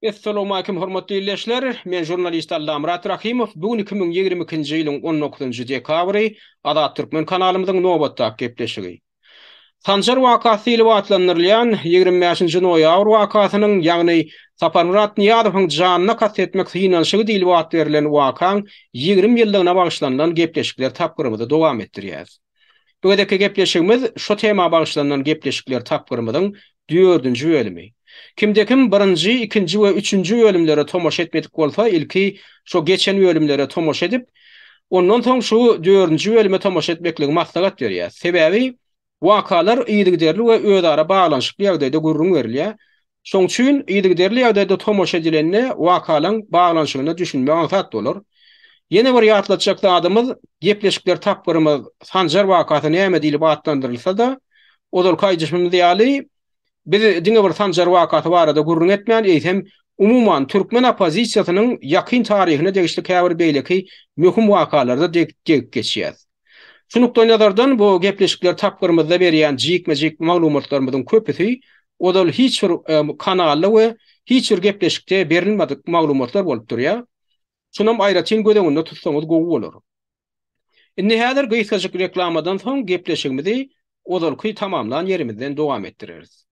Assalamu alaykum hormatly dinleyijiler. Men jurnalist Allam Murat Rahimov. Bugün 2022-nji ýylyň 19-njy dekabry Azat Türkmen kanalymyzyň nobatda gepleşigi. Sanjar wakasy ýyly atlandyrylýan 25-nji noýabr wakasynyň, ýagny Sapar Murat Niýazowyň janyna kastetmek synanşygy diýil wagt berilen wakaň 20 ýyllygyna bagyşlanan gepleşikler tapgyrymyzy dowam etdirýär. Bu gedeki gepleşigimiz şu tema bagyşlanan gepleşikler tapgyrymyzyň 4-nji bölümi. Kimde-kim 1-nji, 2-nji we 3-nji bölümlere tomoş etmedik bolsa, ilki şu geçen bölümlere tomoş edip, ondan soň şu 4-nji bölüme tomoş etmekligi maksat berýär. Sebebi wakalar ýygyderli we özara baglanyşyk ýagdaýda gurrun berilýär. Şoň üçin ýygyderli ýagdaýda tomoş edilenle wakalaryň baglanyşygyny düşünmek maksat bolar. Yine bir ýatlatjak adamyz gepleşikler tapgyrymyz Sanjar wakasy näme diýilip atlandyrylsa da, odal kaýjyşmyz diýali biz diňe bir Sanjar wakasy barada gurrun etmän eýsem umuman türkmen opozisiýasynyň ýakyn taryhyna degişli käbir beýleki möhüm wakalarda dek geçýär. Şunukdan nazardan bu gepleşikler tapgyrymyzda berýän jikme-jik maglumatlarymyzyň köpüsi odal hiç bir kanalda we hiç bir gepleşikde berilmedik maglumatlar bolup durýar. Şunam aýratyn gödeňinde tutsaňyz gowy bolar. Indi häzir gysgaçyk reklamadan soň gepleşigimizi odalky tamamlan yerimizden dowam etdireriz.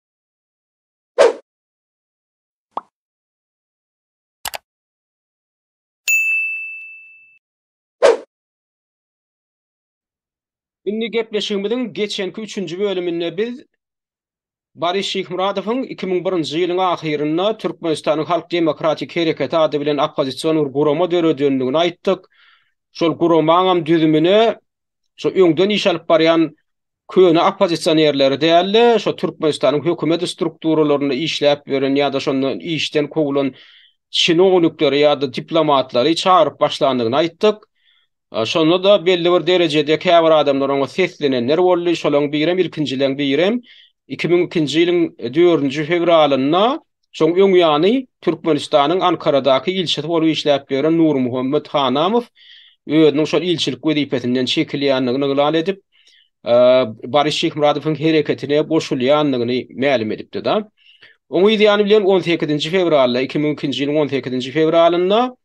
Indi gepleşigimiziň geçenki 3-nji bölüminde biz Barış Şihmuradowyň 2001-nji ýylyň ahyrynda Türkmenistanyň Halk Demokratik Hereketi ady bilen opozisiýon gurama döredýändigini aýtdyk. Şol guramaň düzümine şo öňden iş alyp barýan köne opozisiýerleri däli, şo Türkmenistanyň hökümet strukturalaryny işläp beren ýa-da şondan işden kogulan çinownikleri ýa-da diplomatlary çağıryp başlandygyny aýtdyk. Şonu da belli bir derejede käbir adamlar oňa seslenenler boldy. Şolaryň birem ilkinjilen birem 2002-nji ýylyň 4-nji fevralynda şoň öňýany Türkmenistanyň Ankaradaky ilçesi bolup işläp beren Nur Muhammed Hanamow özüniň şol ilçilik wezipesinden çekilýändigini elan edip Barış Şihmuradowyň hereketine goşulýandygyny ma'lum edipdi da. Oňa ýany bilen 18-nji fevralda 2002-nji ýylyň 18-nji fevralynda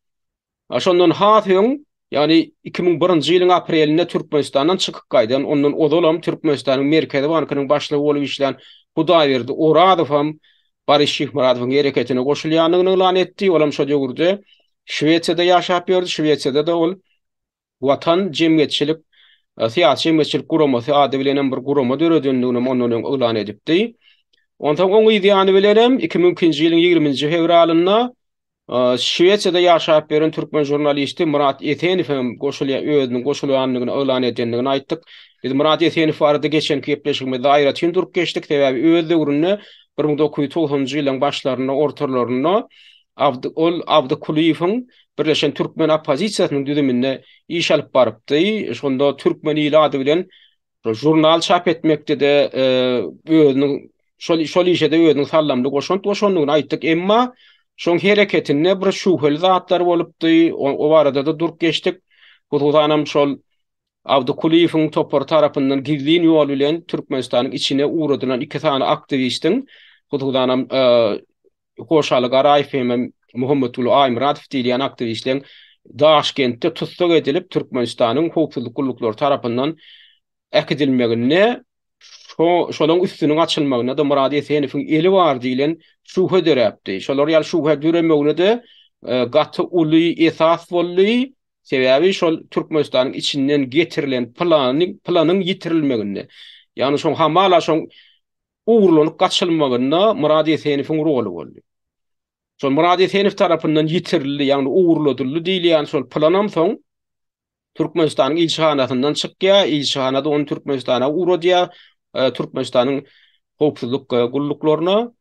şondan hatyň, yani 2001-nji ýylyň aprelinde Türkmenistandan çykyp gaýdan, ondan odalam Türkmenistanyň Merkezi Bankynyň başlygy bolup işleýän Hudaýberdi Oradow hem Barış Şihmuradowyň hereketine goşulýandygyny elan etdi. Olam şo ýögürde Şweýçiýada ýaşap berdi. Şweýçiýada da ol Watan Jemgyýetçilik Syýasy Jemgyýetçilik guramasy ady bilen bir gurama döredýändigini ondan elan edipdi. Ondan oňa ýany bilenem 2002-nji ýylyň 20-nji fevralynda Şweýçiýada ýaşap beren türkmen jurnalisti Murat Eteniw hem özüniň goşulýandygyny elan edýändigini aýtdyk. Biz Murat Eteniw barada geçenki gepleşigimizde aýratyn durup geçdik. Sebäbi öz döwründe 1990-njy ýylyň başlaryna, ortalarına Abdukuliýewiň Birleşen Türkmen Opozisiýasynyň düzüminde iş alyp barypdy. Şonda Türkmen ýyly ady bilen jurnal çap etmekde de özüniň şol işe de özüniň sallamly goşandygyny aýtdyk. Emma şoň hereketinde bir şüpheli zatlar bolupdy. O arada da durup geçdik. Hudanam şol Abdukuliýewiň topar tarapyndan gizli ýol bilen Türkmenistanyň içine uğradylan 2 tane aktivistin, hudanam Hoşalyk Araýew hem Muhammedul Aýmuradow diýilen aktivistleň Daşkentde tutsak edilip Türkmenistanyň howpsuzlyk gullukları tarapyndan ekdilmegine, şolaryň üstüniň açylmagyna da Murat Eteniwiň eli bar diýilen şüphe derepdi. Şolar ýaly şüphe düremegine de gaty uly esas boldy. Sebäbi şol Türkmenistanyň içinden getirilen planyň ýitirilmegine. Ýani şoň hamala şoň uğurlanyp gaçylmagyna Murat Eteniwiň roli boldy. Şol Murat Eteniw tarapyndan ýitirildi, ýani uğurladyldy diýilýän şol planam soň Türkmenistanyň ilçehanasyndan çykýa, ilçehanada onu Türkmenistana uğradýa, Türkmenistanyň howpsuzlyk gulluklaryna.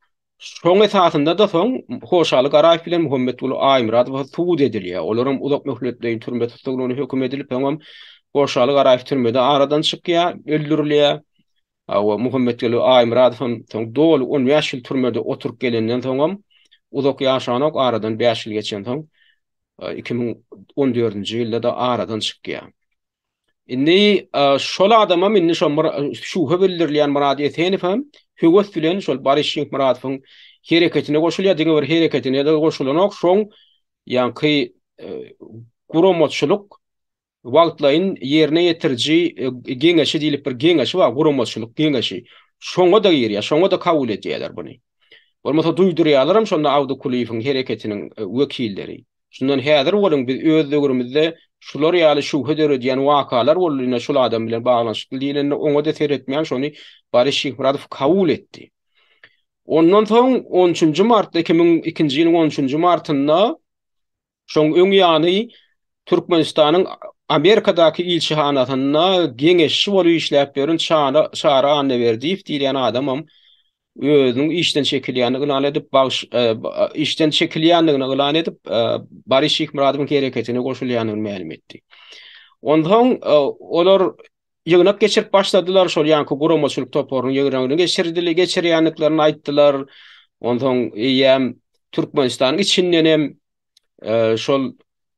Şoň esasynda da soň Hoşalyk Araýew bilen Muhammedul Aýmuradow suud edilýär. Olaryň uzak möhletde türme tutulgyny hökm edilip, hem Hoşalyk Araýew türmede aradan çykýar, öldürilýär. Muhammedul Aýmuradow soň dol 10 ýaşyl türmede oturup gelenden soň uzak ýaşanyp aradan 5 ýyl geçen soň 2014-nji ýylda da aradan çykýar. Indi şol adama minni şo şüphe bildirilýän Murat Eteniw hem höwes bilen şol Barış Şihmuradowyň hereketine goşulýar, diňe bir hereketine de goşulanok şoň ýanky guromotçuluk wagtlaryň ýerine ýetirji geňeşi diýilip bir geňeşi bar, guromotçuluk geňeşi. Şoňa da ýerýär, şoňa da kabul edýärler buny. Bolmasa duýdurýarlarym şonda Awdy Kuliýewiň hereketiniň wekilleri. Şundan häzir bolan biz öz döwrümizde şular ýaly şubha döredýän wakalar bolýan şol adam bilen baglanşykly diýilende oňa da seretmeýän şonu Barış Şihmuradow kabul etdi. Ondan soň 13-nji martda 2002-nji ýylyň 13-nji martynda şoň öň ýany Türkmenistanyň Amerikadaky ilçihanatyna geňeşçi bolup işläp beren Çara Anneberdiýew diýilen adamam özüniň işden çekilýändigini ilan edip işden çekilýändigini ilan edip Barış Şihmuradowyň hereketine goşulýandygyny ma'lum etdi. Ondan olar ýygnak geçirip başladylar şol ýanky guramaçylyk toporunyň ýygnagyny geçirýänliklaryny aýtdylar. Ondan ýa Türkmenistanyň içinden hem şol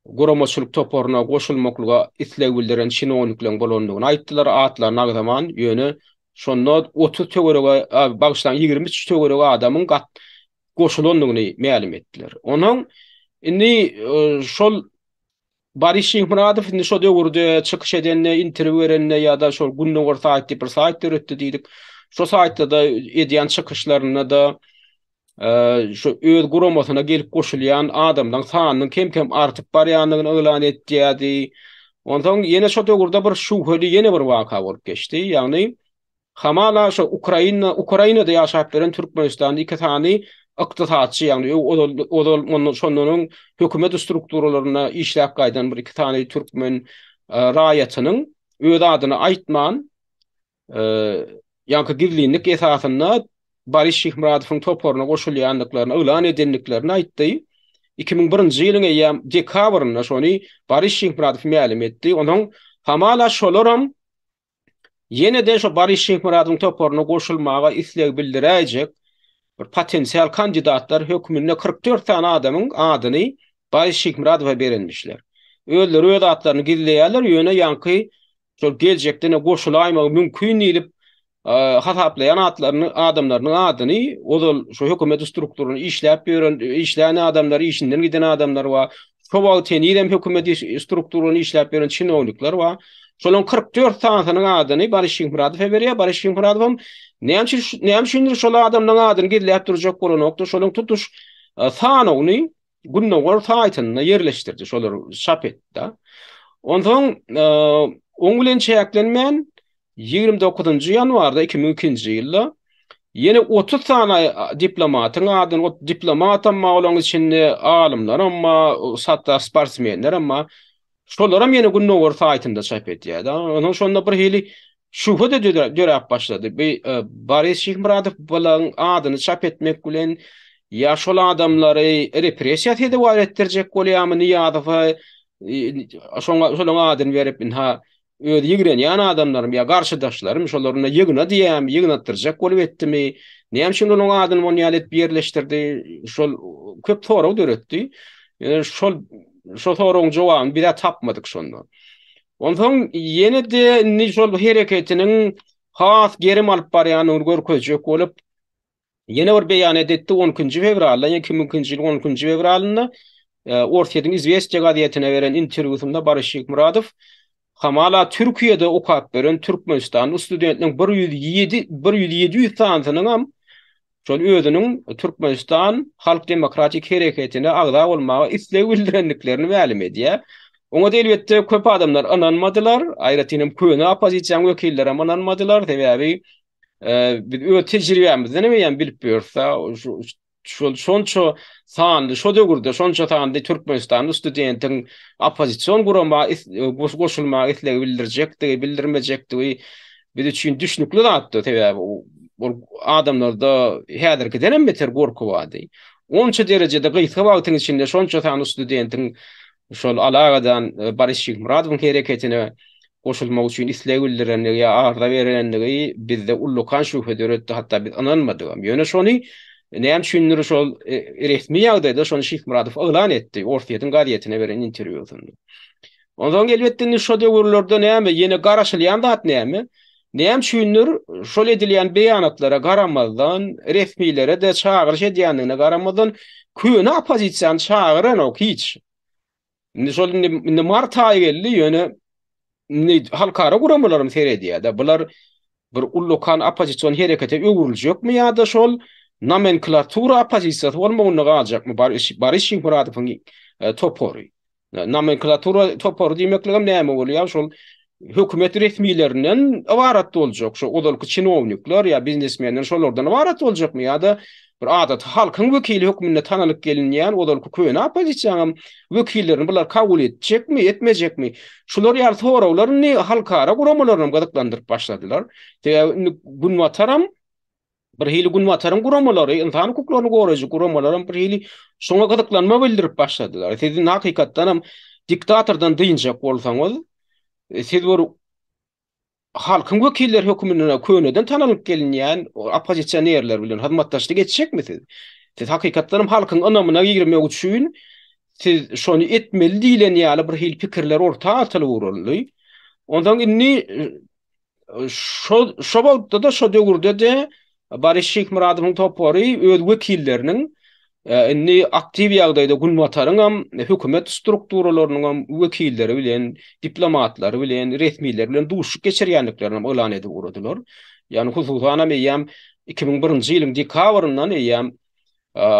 guramaçylyk toporuna goşulmaklyga isleg bildiren şinownikleň bolandygyny aýtdylar. Atlar nagdaman ýöne şonda 30 töwerege bagşlan 23 töwerege adamyň goşulandygyny ma'lum etdiler. Onuň indi şol Barış Şihmuradow indi şo döwürde çykyş edenne, interwýu berenne ýa-da şol gündüň bir saatdy bir saat döretdi diýdik. Şo saatda da edýän çykyşlaryna da şu öz guramasyna gelip goşulýan adamdan sanynyň kem artyp barýandygyny elan etdi. Ondan ýene şo döwürde bir şuhly ýene bir waka bolup geçdi. Ýagny hamala şu Ukrainada ýaşap beren Türkmenistanyň iki tany ykdysatçy ýagny odol şonlaryň hökümet strukturalaryna işläp gaýdan bir iki tany türkmen raýatynyň öz adyny aýtman ýanky gizlinlik esasyna Barış Şihmuradowyň toporuna goşulýanlyklaryny elan edenliklerini aýtdy. 2001-nji ýylyň ýa dekabrynda şonu Barış Şihmuradow ma'lum etdi. Onuň hamala şolaram ýene de şu Barış Şihmuradowyň toporuna goşulmaga isleg bildiräjek bir potensial kandidatlar hökümine 44 tane adamın adyny Barış Şihmuradowa berenmişler. Özleri öz atlaryny gizleýärler, ýöne ýanky şol geljekde goşulaýmagy mümkin diýilip hasaplayan adamlaryň adyny odol şu hökümet strukturuny işläp işläne adamlar, işinden giden adamlar we şo wagt ýene hökümet strukturuny işläp beren çinownikler we şolon 44 tanyň adyny Barış Şihmuradow berýär. Barış Şihmuradow näme şol adamlaryň adyny gizläp durjak bolanokda şolon tutuş sanyny gündüň bir saatynda ýerleşdirdi, şolar çap etdi. Ondan oň bilen çäklenmän 29-njy ýanwarda 2002-nji ýylda ýene 30 tane diplomatyň adyny diplomat amma olaň içinde alymlar amma satda sportsmenler amma şolaram ýene gündüň bir saatynda çap etdi. Onuň şonda bir hili şubha da dörep başlady. Barış Şihmuradow bolan adyny çap etmek bilen ýa şol adamlary repressiýa edip etdirjek bolýarmy ýa-da şoňa adyny berip ha öz ýigrenýän adamlarym ýa garşydaşlarym şolaryna ýygna diýäm, ýygnatdyrjak bolup etdimi? Näme şol onuň adyny monýal etip birleşdirdi? Şol köp soraw döretdi. Şol sorawyň jogabyny bir tapmadyk şonda. Ondan ýene de şol hereketiniň has gerim alyp barýanyny görkezjek bolup ýene bir beýan etdi 10-njy fevralda, 2002-nji ýylyň 10-njy fevralynda Ortaýadyň Izvestiýa gazetine beren interwýusynda Barış Şihmuradow hamala Türkiýede okap beren Türkmenistan studentiniň 107 tanynyň şol özüniň Türkmenistan Halk Demokratik Hereketine agda bolmagy isleg bildirenliklerini ma'lum edýär. Oňa da elbetde köp adamlar ananmadylar, aýratynam köni opozisiýa wekilleri ananmadylar, sebäbi biz öz tejribemizden emeýän bilip ýörsa şonço sanly şo döwürde şonço sanly Türkmenistan studentiň opozisiýon gurama goşulmagy isleg bildirjekdi, bildirmejekdi. Biz üçin düşnükli zatdy, sebäbi bu adamlarda häzirkiden hem beter gorku bady. Onça derejede gysga wagtyň içinde şonço sanly studentiň şol alagadan Barış Şihmuradowyň hereketine goşulmak üçin isleg bildirenligi ýa arda berenligi bizde ullukan şubha döretdi, hatda biz ananmadyk. Ýöne şonu näme düşünür şol resmi ýagdaýda şonu Şihmuradow elan etdi Ortaýadyň gazetine beren interwýusynda. Ondan elbetde şo döwürlerde näme ýene garaşylýan zat näme? Näme düşünür? Şol edilýän beýanatlara garamazdan, resmiýlere de çağırış edýändigine garamazdan köne opozisiýany çağıran ok hiç. Indi şol indi mart aýy geldi ýöne halkara guramalaryny seredýär da bular bir ullukan opozisiýon herekete öwrüljekmi ýa-da şol nomenklatura opozisiýasy bolmagyny gajakmy? Barış Şinmuradowyň topory. Nomenklatura topory diýmekligim näme bolýar? Şol hökümet resmiýlerinden awarat boljak, şo odalky çynownikler ýa biznesmenler şolardan awarat boljakmy ýa-da bir adat halkyň wekili hökmünde tanalyk gelinýän odalky köne opozisiýanyň wekillerini bular kabul etjekmi, etmejekmi? Şular ýa sorawlaryny halkara guramalaryny gadaklandyryp başladylar. Gün wataram bir hili gün wataryň guramalary, insan hukuklaryny goraýjy guramalary bir hili şoňa gadaklanma bildirip başladylar. Sizin hakykatdan diktatordan diýinjek bolsaňyz, siz bir halkyň wekilleri hökmüne köneden tanalyp gelinýän opozisiýonerler bilen hyzmatdaşlyk etjekmisiz? Siz hakykatdan halkyň anamyna girmek üçin siz şonu etmeli diýilen ýaly bir hil pikirler orta atylyp uruldy. Ondan inni şo bolupda da şo döwürde de Barış Şinmuradowyň topory öz wekilleriniň inni aktiv ýagdaýda gün wataryň hem hökümet strukturalarynyň hem wekilleri bilen, diplomatlary bilen, resmiýler bilen duşuk geçirýänliklerini elan edip urdular. Ýani hususan hem 2001-nji ýylyň dekabryndan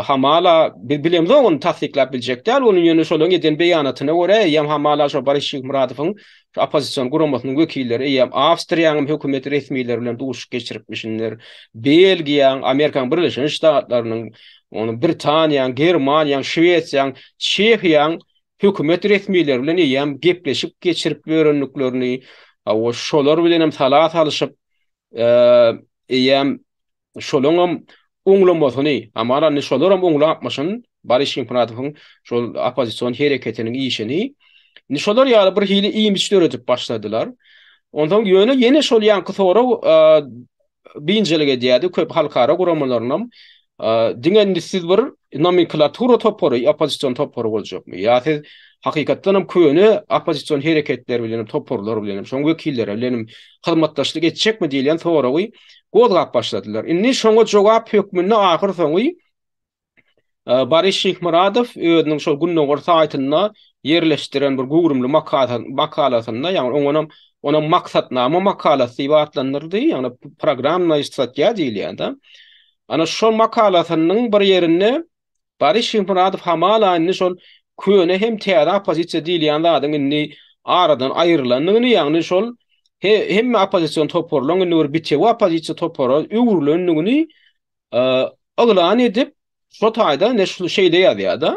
hamala bilemde onu tasdiklap biljekler. Onun ýöne şolaň eden beýanatyna görä hem hamala şo Barış Şinmuradowyň opozisiýon guramasynyň wekilleri hem Awstriýanyň hökümet resmiýleri bilen duşuk geçiripmişler. Belgiýa, Amerikaň Birleşen Ştatlarynyň, onu Britaniýa, Germaniýa, Şwesiýa, Çehiýa hökümet resmiýleri bilen hem gepleşip geçirip berenliklerini şolar bilen hem salat alyşyp hem şolaň oňlamasyny, amara ne şolar hem oňlapmaşyn Barış Şinmuradowyň şol opozisiýon hereketiniň işini nişolar ýaly bir hili iýmiş öretip başladylar. Ondan ýöne ýene şol ýanky sora biňjelige diýdi köp halkara guramalaryny diňendi siz bir nomenklatura topory, opozisiýon topory boljakmy? Ýa siz hakykatdan hem köne opozisiýon hereketleri bilen, toporlar bilen, şoň wekilleri bilen hyzmatdaşlyk etjekmi diýilen soragy gozgap başladylar. Indi şoňa jogap hökmünde ahyr soňy Barış Şinmuradow özüniň şol günnäň orta aýtyna yerleşdiren bir gurumly makalasyna, ýani ona maksatnama makalasy diýip atlandyrdy, ýani programnaýyşsatýa diýilýär. Ana şol makalasynyň bir ýerinde Barış Şinmuradow hamala şol köne hem täze opozisiýa diýilýän zadyň inni aradan aýrylanyny, ýani şol hem opozisiýon toporlaryny bir bitýe opozisiýa topora öwrüleniňi aglan edip şo taýda ne şu şeyde yazdı,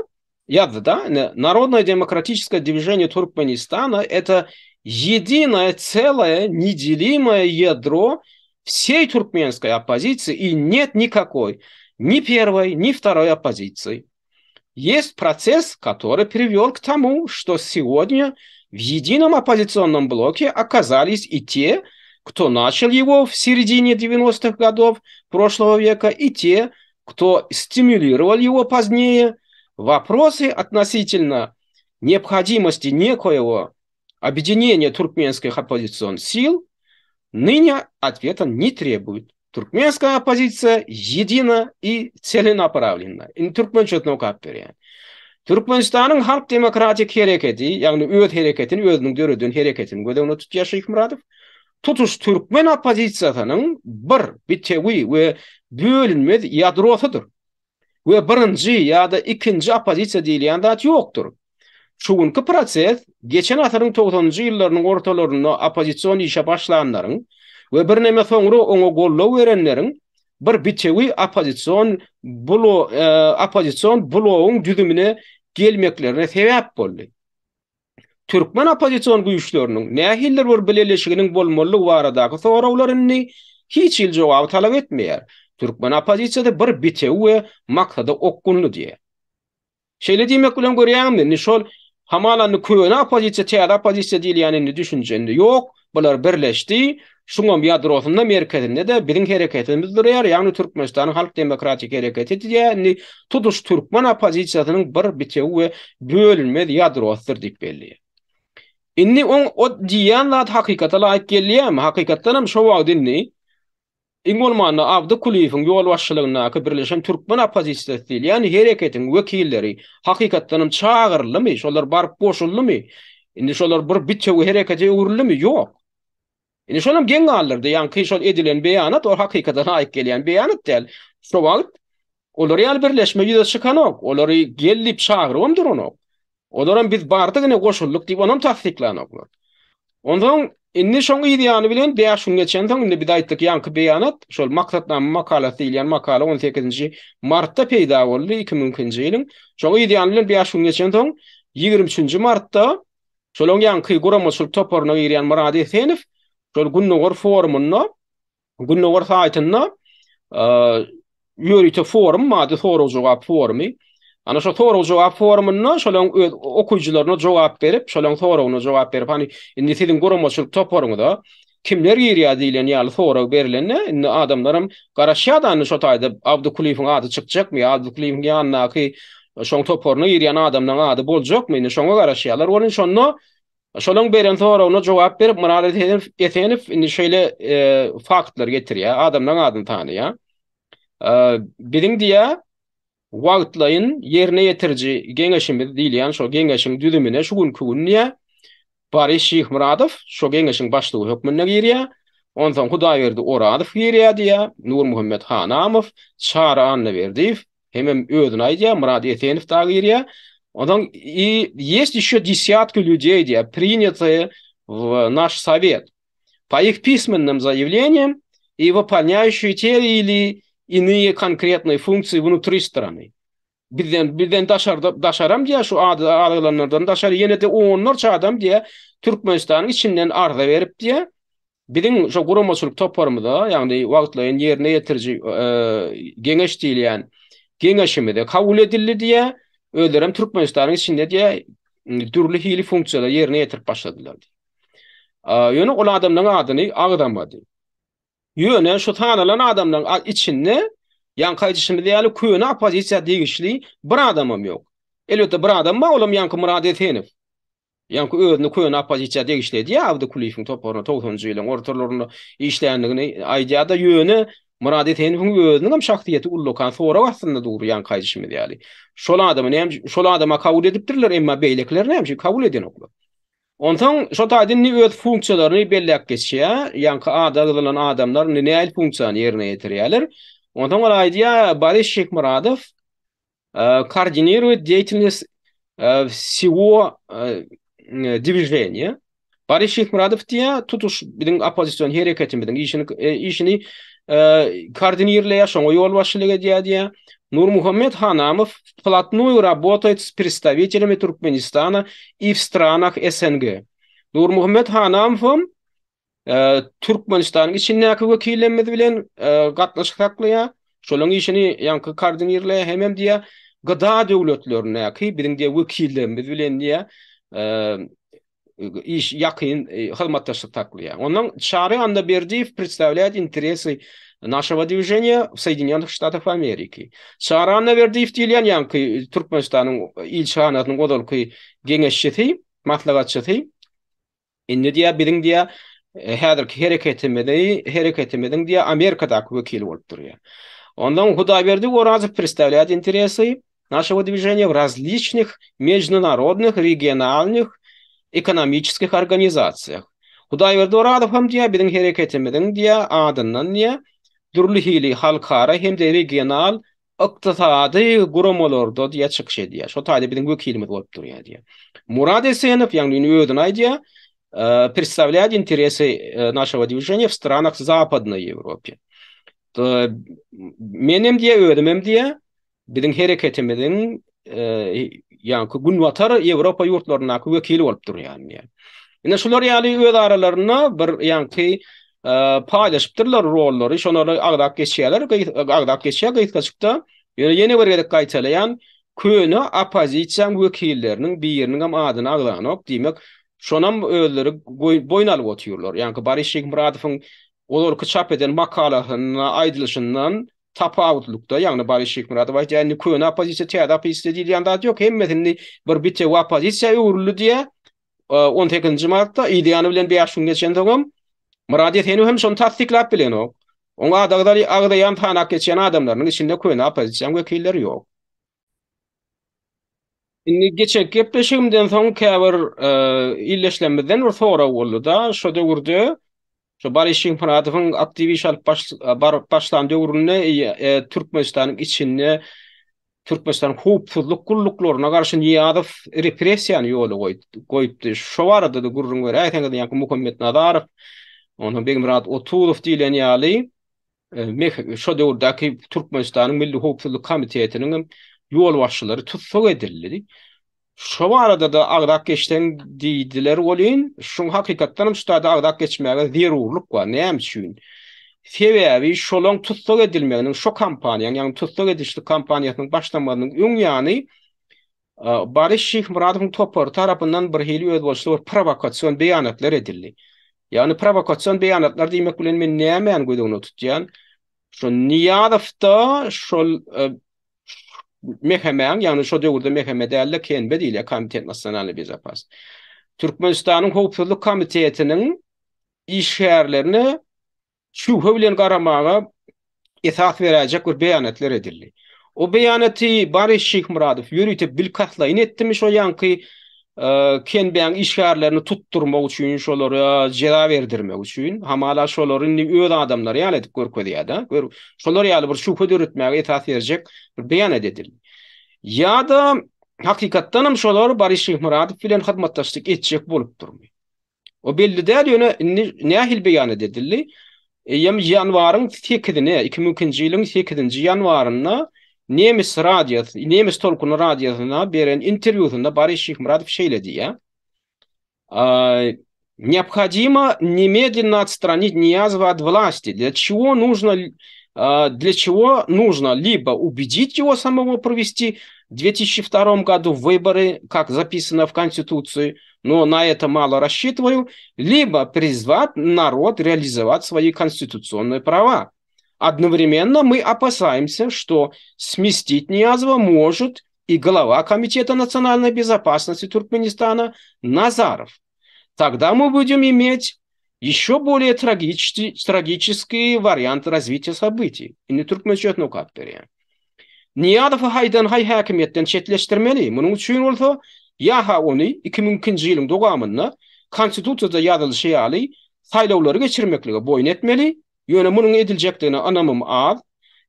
Народное демократическое движение Туркменистана — это единое целое, неделимое ядро всей туркменской оппозиции, и нет никакой ни первой, ни второй оппозиции. Есть процесс, который привел к тому, что сегодня в едином оппозиционном блоке оказались и те, кто начал его в середине 90-х годов прошлого века, и те, кто стимулировал его позднее. Вопросы относительно необходимости некоего объединения туркменских оппозиционных сил ныне ответа не требуют. Туркменская оппозиция едина и целенаправлена. Türkmençetine kapperýär. Türkmenistanyň halk demokratik hereketi, ýagny öz hereketini, özüniň döredýän hereketini gödäwne tutýar Şinmuradow. Tutuş Türkmen opozisiýasynyň bir bitewi we bölünmez ýadrosydyr. We birinji ýa-da ikinji opozisiýa diýilýän zat ýokdur. Şugunky proses geçen asyryň 90-njy ýyllarynyň ortalaryna opozisiýon işe başlananlaryň we bir näme soňra oňa gollaw berenleriň bir bitewi opozisiýon blogyň düzümine gelmeklerine sebäp boldy. Türkmen opozisiýon güýçleriniň nähiller bir bileleşiginiň bolmalylygy baradaky sorawlaryny hiç il jogap talap etmeýär. Türkmen opozisiýada bir bitewi maksada okgunly diýär. Şeýle diýmek bilen görýärmi, şol hamalany köne opozisiýa, täze opozisiýa diýilýänini düşünjende ýok, bular birleşdi. Şuňam ýadrosynda merkezinde de biziň hereketimiz durýar, ýagny Türkmenistanyň halk demokratik hereketi diýär. Tutuş Türkmen opozisiýasynyň bir bitewi bölünmez ýadrosydyr diýip belli. Inni o diýen zat hakykata laýyk gelýärmi? Hakykatdan hem şo wagt inni iň bolmanda Abdy Kuliýewiň ýol başçylygyna Birleşen Türkmen Opozisiýasy diýil, ýani hereketiň wekilleri hakykatdan hem çağırylmy, şolar baryp boşuldymy? Indi şolar bir bitçe herekete uğurlumy? Ýok. Indi şolam geň alyrdy, ýani şol edilen beýanat o hakykatan laýyk gelýän beýanat däl. Şo wagt olar ýaly birleşme ýüze çykanok, olary gelip çağıryp duranok. Olaram biz bardygyny goşulduk diýip onam tasdiklanoklar. Ondan inni şoň ideýany bilen beýaşyň geçen soň indi biz aýtdyk ýanky beýanat şol maksatnama makalasy diýilen makala 18-nji martda peýda boldy 2000-nji ýylyň. Şoň ideýany bilen beýaşyň geçen soň 23-nji martda şolaň ýanky guramaçylyk toparyna girýän Murad Esenew şol Günnäger forumuna, Günnäger saýtyna ýörüte forum mady soraw jogap forumy. Ana şo soraw jogap forumuna şolaň okujylaryna jogap berip, şolaň sorawna jogap berip, hani indi siziň guramaçylyk toparyňda kimler girýär diýilen ýaly soraw berilende, indi adamlarym garaşýardan şo taýda Abdy Kuliýewiň ady çykjakmy, Abdy Kuliýewiň ýanyna şoň toparyna girýän adamlaryň ady boljakmy, indi şoňa garaşýarlar. Onuň şonno şolaň beren sorawna jogap berip Murad Esenew indi şeýle faktlar getirýär, adamlaryň adyny tanýar. Biziň diýä wagtlaryň ýerine ýetirji geňeşimiz diýilýän şo geňeşiň düzümine şu günkü günniýe Barış Şihmuradow şo geňeşiň başlygy hökmüne girýär. Ondan Hudaýberdi Oradow girýär diýär. Nur Muhammed Hanamow, Çara Annaberdiýew hemem özüni aýdýar, Murad Esenew da girýär. Ondan есть ещё десятки людей, принятые в наш совет по их письменным заявлениям и выполняющие те или iňe konkretny funksy внутри страны. Bizden daşaram diye şu adylardan daşar ýene de onlarça adam diye Türkmenistanyň içinden arza berip diye biziň şu guramaçylyk toparymyda, ýagny wagtlaryň ýerine ýetirji geňeş diýilýän geňeşimde kabul edildi diye öýlerem Türkmenistanyň içinde diye türli hili funksiýalar ýerine ýetirip başladylar. Ýöne ol adamlaryň adyny agdamady. Ýöne şu tanalan adamlaryň içinde ýankyjymy diýäli köýüne opozisiýa diýişli bir adamam ýok. Elbetde bir adam bar, olam ýanky Murad Esenew. Ýanky özüni köýüne opozisiýa diýişli diýär, Abdy Kuliýewiň toparyna 90-njy ýylyň ortalaryna işleýändigini aýdýar-da ýöne Murad Esenewiň özüniň hem şahsiýeti ullukan sonra wagtynda dugry ýankyjymy diýäli. Şol adamyny hem şol adama kabul edipdirler, emma beýleklerini hem kabul edenoklar. Ondan şo taýdynny öz funksiýalaryny belläp geçýär, ýanky adalylan adamlar näil funksiýany ýerine ýetirýärler. Ondan aýdýar Barış Şihmuradow координирует деятельность всего движения. Barış Şihmuradow diýär tutuş biziň opozisiýon hereketimiň işini координировать şoňa ýol başçylyk edýär. Nur Muhammed Hanamow плотную работает с представителями Туркменистана и в странах СНГ. Nur Muhammed Hanamow Türkmenistanyň içindäki wekillerimiz bilen gatnaşyk taklýar. Şolaň işini ýanky koordinerle hemem diýär gyda döwletlerine biziň diýär wekillerimiz bilen diýär iş ýakyn hyzmatdaşlyk taklýar. Ondan Çary Annaberdiýew представляет интересы нашего движения в Соединенных Штатах Америки. Çary Annaberdiýew diýilýän ýanky Türkmenistanyň ilçanatynyň godalky geňeşçisi, maslahatçysy. Indi diýär biziň diýär häzirki hereketimiň diýär Amerikadaky wekili bolup durýar. Ondan Hudaýberdi Oradow представляет интересы нашего движения в различных международных, региональных экономических организациях. Hudaýberdi Oradow hem diýär biziň hereketimiň diýär adyndan diýär türli hili halkara hem de regional ykdysady guramalarda diýär çykyş edýär. Şo taýda biziň wekilimiz bolup durýar diýär. Murad Esenew ýagny özüni aýdýar представляет интересы нашего движения в странах Западной Европы. Menem diye ödemem diye biziň hereketimiň ýanky günwatar Ýewropa ýurtlaryna wekili bolup durýar. Ine şular ýaly öz aralaryna bir ýanky paýlaşypdyrlar rollary, şonary agdak geçýärler, agdak geçýär gaýtgaçykda. Ýene bir gedek gaýtalaýan köýne opozisiýa wekilleriniň biriniň hem adyny agdanok diýmek, şonam özleri boýnalyp otyrlar. Ýanky Barış Şihmuradowyň olarky çap eden makalasyna aýdylşyndan tapawutlukda, ýagny Barış Şihmuradow aýtýany köýne opozisiýa täze opozisiýa diýilýän zat ýok, hemmetini bir bite opozisiýa öwrüldi diýe 18 martda ideýany bilen beýaşyň geçen soňam Muradiyet henu hem şonu tasdiklap bilen o. Oňa agdaýan tanak geçen adamlaryň içinde köýne opozisiýa wekilleri ýok. Indi geçen gepleşigimden soň käbir illeşlemizden bir sora boldy da, şo döwürde şu Barış Muhamedowyň aktiw iş alyp başlan döwründe Türkmenistanyň içinde Türkmenistan hukuk gulluklarına karşı Niýazow repressiýany ýoly goýupdy. Şo barada da gurrun göre aýtanga ýa-da Muhammed Nadarov, onu Begmurat Otulow diýilen ýaly şo döwürdäki Türkmenistanyň Milli Hukuk Komitetiniň ýol başçylary tutsak edildi. Şo barada da agdak geçten diýdiler bolýan. Şoň hakykatdan hem şuda agdak geçmäge zerurluk bar. Näme üçin? Sebebi şolong tutsak edilmeginiň şo kampaniýaň, ýani tutsak edişli kampaniýasynyň başlamagynyň öň ýany Barış Muhamedowyň topar tarapyndan bir hili özbolşy bir provokasiýon beýanatlar edildi. Ýani provokasiýon beýanatlar diýmek bilen men näme goýdugyny tutýan? Şo Niýazowda şol mehemen, ýani şo döwürde meheme däl, kenbe diýil, Komitet Nasionalny Bezapas. Türkmenistanyň Hukuk Komitetiniň işgärlerini şuha bilen garamaga esas berejek bir beýanatlar edildi. O beýanaty Barış Muhamedow ýürütip bilkaslaýyn etdimi şo ýanky kenbeň işgärlerini tutturmak üçin, şolara jera berdirmek üçin, hamala şolaryň öz adamlary ýaly edip görkezýär-de. Şolar ýaly bir şuha döretmäge esas berejek bir beýanat edildi. Ýa-da hakykatdan hem şolar Barış Muhamedow bilen hyzmatdaşlyk etjek bolup durmy. O belli däl ýöne nähil beýanat edildi. Ýanwaryň 8-ine 2002-nji ýylyň 8-nji ýanwaryna Nemis radiosu, Nemis tolkuny radiosyna beren interwýusynda Barış Muhamedow şeýle diýär. Необходимо немедленно отстранить Ниязова от власти. Для чего нужно либо убедить его самого провести в 2002 году выборы, как записано в Конституции, но на это мало рассчитываю, либо призвать народ реализовать свои конституционные права. Одновременно мы опасаемся, что сместить Ниязова может и глава Комитета национальной безопасности Туркменистана Назаров. Тогда мы будем иметь еще более трагический вариант развития событий. И не Türkmençetno kaptırıyor. Niýazow haydan hay häkimetten çetleşdirmeli. Munuň üçin bolsa ýa-ha ony 2002-nji ýylyň dogamalyna konstitusiýada ýazylyşy ýaly saýlawlary geçirmekligi boýun etmeli. Ýöne munuň ediljekdigine anamym az.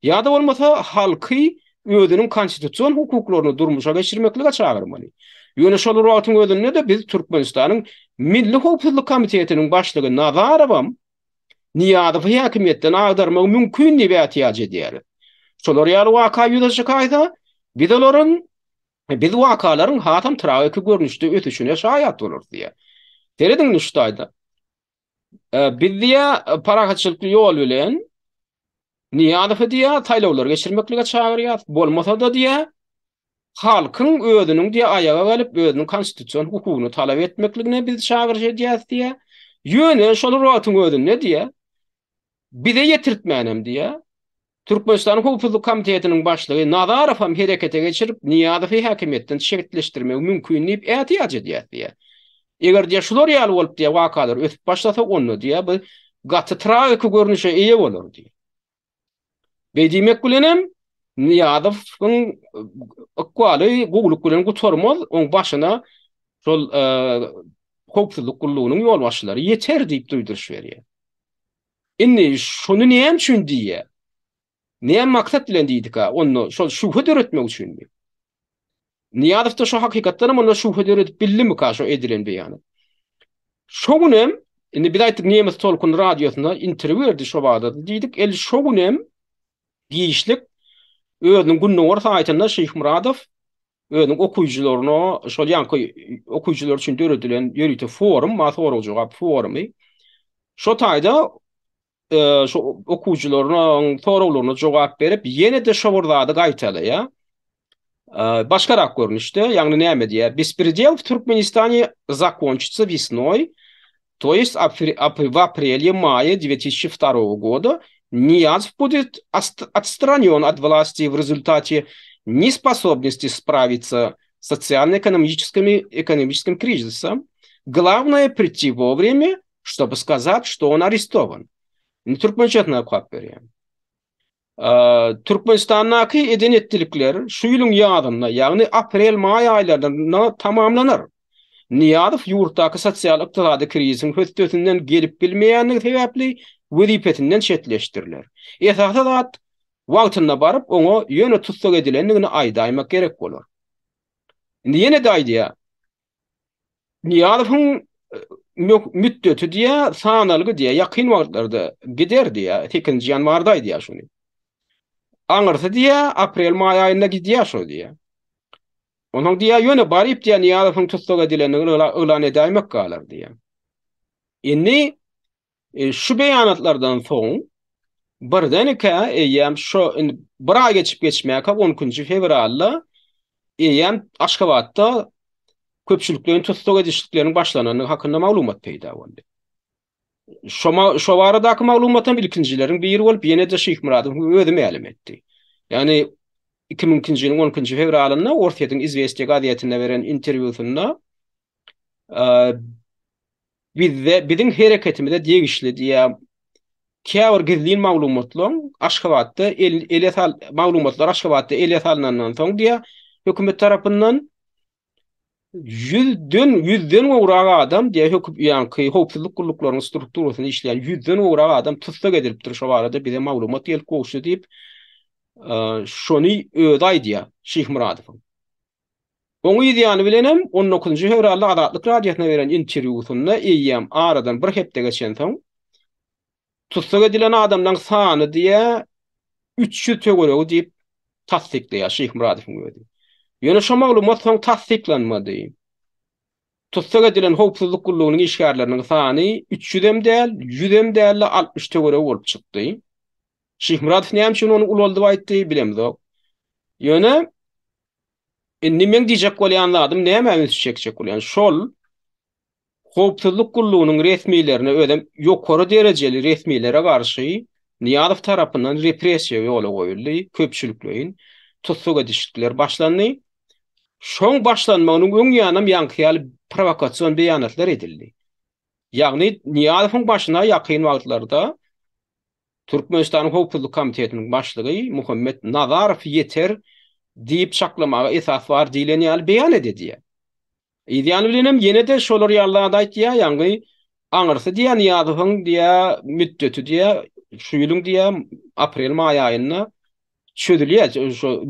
Ýa-da bolmasa halky özüniň konstitusiýon hukuklaryny durmuşa geçirmeklige çagyrmaly. Ýöne şol wagtyň özünde de biz Türkmenistanyň Milli Hukuk Komitetiniň başlygy Nazarowam Niýazow häkimetden agdarmak mümkin diýip ätýäj edýär. Şolar ýaly waka ýüzüçi gaýda biz wakalaryň hatam tragik görnüşde ötüşine şaýat bolar diýär. Terediň nüşdaýda. Biz diýär paragatçylyk ýol bilen Niýazow diýär taýlawlary geçirmeklige çagyrýar. Bolmasa da diýär halkyň özüniň diýär ayaga galyp özüniň konstitusiýon hukugyny talap etmekligine biz çagyrjy edýäs diýär. Ýöne şol wagtyň özünde diýär bize ýetirtmänem diýär. Türkmenistan Hukuk Komitetiniň başlygy Nazarov hem herekete geçirip Niýazowy häkimetden çekleşdirmek mümkin diýip ätýäj edýär diýär. Eger diýär şolar ýaly bolup diýär wakalar ötüp başlasa onu diýär bu gaty tragik görnüşe eýe bolar diýär. Beýdimek bilenem Niýazowyň okwaly guguluk bilen gutarmaz, oň başyna şol hukuk gullugynyň ýol başçylary ýeter diýip duýduruş berýär. Indi şonu näme üçin diýär? Näme maksat bilen diýdik ha? Onu şol şuhud öretmek üçinmi? Niýazow da şo hakykatdan onu şuhud öretip bildimi ka şo edilen beýany? Şoňunem indi bir aýtyk Nemis tolkun radiosunda interwýu berdi şo wagtda diýdik, el şoňunem giýişlik özüniň günüň orta aýtynda Şeyh Muhamedow özüniň okuyjylaryna şol ýanky okuyjylar üçin döredilen ýörüte forum, masora jogap forumy. Şo taýda şu okuyjylaryna sorawlaryna jogap berip ýene de şo wurda gaýtaly, başkarak görnüşde, ягny näme diýär? Беспредел в Туркменистане закончится весной, то есть в апреле-мае 2002 года Ниязов будет отстранен от власти в результате неспособности справиться с социально-экономическим кризисом, Главное прийти вовремя, чтобы сказать, что он арестован. Türkmençetine kap berýär. Türkmenistanyňky edenetlikler şu ýylyň ýazynda, ýagny aprel-may aýlaryna tamamlanar. Niýazow ýurtdaky sosial ykdysady kriziň hötdötünden gelip bilmeýänligi sebäpli wezipetinden çetleşdiriler. Esasy zat wagtynda baryp oňa ýöne tutsak edilendigini aýdaýmak gerek bolar. Indi ýene de aýdýar. Niýazowyň müddeti diye sanalygy diye yakın wagtlarda gider diye 8 ýanwarda diye şunu. Aňyrsa diye aprel may aýynda gidýär şo diye. Onuň diye ýöne baryp diye Niýazowyň tutsak edilenini ölan edäýmek galar diye. Indi şu beýanatlardan soň birdenike eýem şo bir ay geçip geçmäke 10-njy fevralda eýem Aşgabatda köpçüliklerin tutsak edişliklerinin başlananyny hakynda maglumat peýda boldy. Şo baradaky maglumatdan bilkinjilerin biri bolup ýene de Şeyh Muradow özü ma'lum etdi. Yani 2000-nji ýylyň 10-njy fevralynda Ortaýatyň Izvestiýa gazetine beren interwýusynda biziň hereketimizde degişli diýä käbir gizlin maglumatlar Aşgabatda maglumatlar Aşgabatda ele salnandan soň diýä hökümet tarapyndan yüzden uğrağı adam diye yani hopsuzluk kulluklarının strukturasını işleyen yüzden uğrağı adam tutsak edilipdir şu arada bize maglumat gelip koştu deyip şonu öday diye Şeyh Muradow. Onu idiyany bilenem 19-njy fevralda Adatlyk radiosyna beren interwýusynda eýýäm aradan bir hepde geçen soň tutsak edilen adamdan sany diye 300 töwereg diýip tasdikleýär Şeyh Muradowyň özi. Ýöne şo maglumat soň tasdiklanmady. Tutsak edilen hopsuzluk kullugynyň işgärleriniň sany 300dem däl, 100dem däl 60 töwereg bolup çykdy. Şeyh Muradow näme üçin onu ululdy aýtdy bilemzok. Ýöne nimeň diýjek bolýanlarym näme çekjek bolýan şol hopsuzluk kullugynyň resmiýlerine ödem ýokary derejeli resmiýlere garşy Niýazow tarapyndan repressiýa ýola goýuldy, köpçüliklerin tutsak edişlikler başlandy. Şoň başlanmagynyň öň ýanam ýankyýaly provokasiýon beýanatlar edildi. Ýagny Niýazowyň başyna ýakyn wagtlarda Türkmenistanyň Howpsuzlyk Komitetiniň başlygy Muhammed Nazarow ýeter diýip çaklamaga esas bar diýilen ýaly beýan edildi. Ýa-ni bilenem ýene de şolar ýalanlarda aýtdy ýa-ni aňyrsy diýä Niýazowyň diýä müddeti diýä şu ýylyň diýä aprel may aýyna çödülýär, şo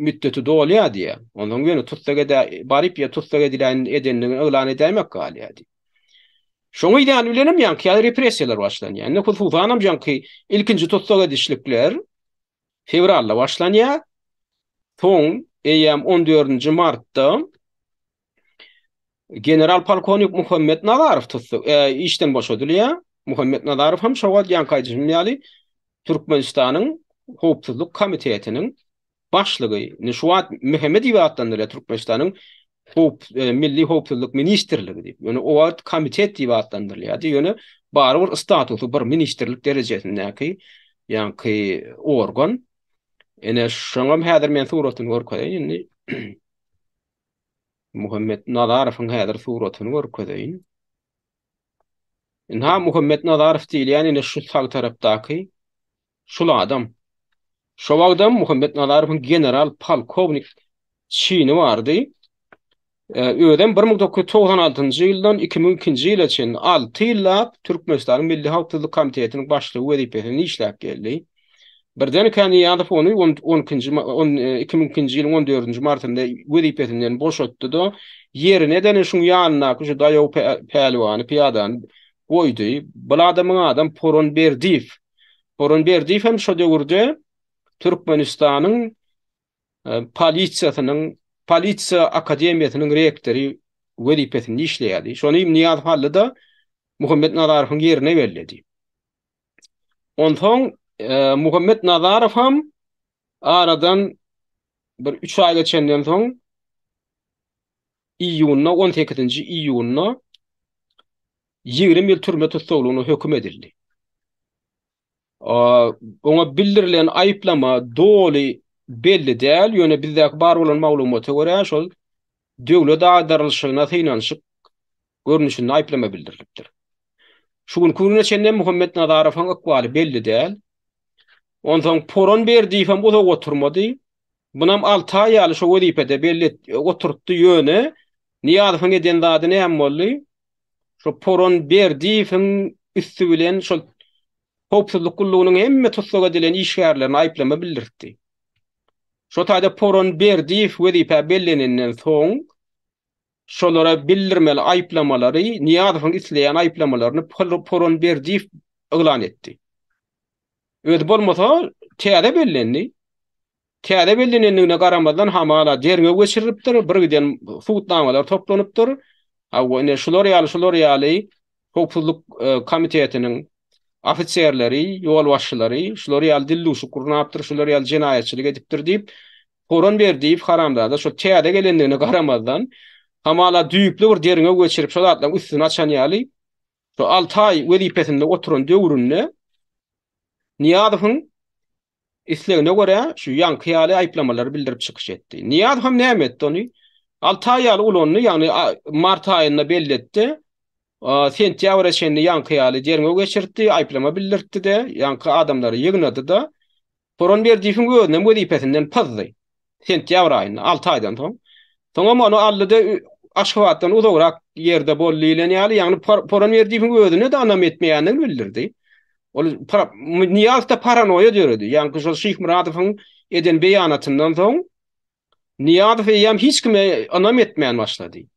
müddeti dolýar diýä. Onuň ýöne tutsak baryp ýa tutsak edilen edenligini ölan edämek galýar. Şoňa ýa-ni bilenem ýanky repressiýalar başlanýar. Ýani hususanam ýanky ilkinji tutsak edişlikler fevralda başlanýar. Soň eýem 14-nji martda General Polkovnik Muhammed Nazarow tutsak işden boşadylýar. Muhammed Nazarow hem şoňa ýanky Türkmenistanyň Howpsuzlyk Komitetiniň başlygy Nişwat Mehmediýew atlandyrylar Türkmenistanyň Milli Howpsuzlyk Ministrligi diýip. Ýöne o wagt komitet diýip atlandyrylýar. Ýöne bary bir statusy bir ministrlik derejesindäki ýanky organ. Ene şoňam häzir men suratyny görkezýän. Muhammed Nazarowyň häzir suratyny görkezýän. Ha Muhammed Nazarow diýilýän ene şu sag tarapdaky şol adam. Şo wagtda Muhammed Nazarowyň general polkovnik çyny bardy. Ödem 1996-njy ýyldan 2002-nji ýyla çen 6 ýyllap Türkmenistanyň Milli Howpsuzlyk Komitetiniň başlygy wezipesini işläp geldi. Birden Niýazow ony 2002-nji ýylyň 14-nji martynda wezipesinden boşatdy da ýerine dene şuň ýanyna şu daýaw pehlewany piýadan goýdy. Bu adam Poron Berdiýew hem şo döwürde Türkmenistanyň polisiýa akademiýasynyň rektori wezipesinde işleýärdi. Şonu Niýazow hallada Muhammed Nazarowyň ýerine berildi. Ondan Muhammed Nazarow hem aradan bir 3 ay geçenden soň iýunna 18-nji iýunna 20 ýyl türme tutuklugyna höküm edildi. Ona bildirilen aýyplama doly belli däl, ýöne bizdäki bar bolan maglumata görä şol döwlet agdarlyşygyna synanşyk görnüşinde aýplama bildirilipdir. Şugun kuruna çenden Muhammed Nadarowyň ykbaly belli däl. Ondan poron berdi hem o da oturmady. Bunam 6 ay ýaly şo wezipede belli oturtdy ýöne. Niýazowyň eden zady näme boldy? Şo poron berdi hem üstü bilen şol howpsuzlyk gullugynyň hemme tutsaga dilen işgärlerini aýplama bildirdi. Şo taýda poron berdi wezipe bellenenden soň şolara bildirmeli aýplamalary, Niýazowyň isleýän aýplamalaryny poron berdi yglan etdi. Öde bolmasa täze bellendi. Täze bellenendigine garamadan hamala derňe geçirilipdir, bir giden futnamalar toplanypdyr. Hawa ine şular ýaly howpsuzlyk komitetiniň ofitserleri, ýol başçylary, şular ýaly dilluşy gurnapdyr, şular ýaly jenaýatçylyk edipdir diýip poron berdi haramda şo täze gelendigine garamadan hamala düýüpli bir derňe geçirip şol atlaň üstüne açan ýaly şo 6 ay wezipesinde oturan döwründe Niýazowyň islegine görä şu ýanky ýaly aýplamalary bildirip çykyş etdi. Niýazow hem näme etdi ony? 6 ay ýaly ulanyny ýagny mart aýynda belli etdi. Sentýabr eşende ýanky ýaly derňe geçirdi, aýplama bildirdi de, ýanky adamlary ýygnady da, poron berdiň gözüne wezipesinden pazdy. Sentýabr aýynda 6 aýdan soň. Soňam onu allyda Aşgabatdan uzagrak ýerde bolýan ýaly, ýagny poron berdiň gözüne de anam etmeýändigini bildirdi. Ol Niýazda paranoýa döredi. Ýani şol Şeyh Muradowyň eden beýanatyndan soň Niýazow ýam hiç kime anam etmeýän başlady.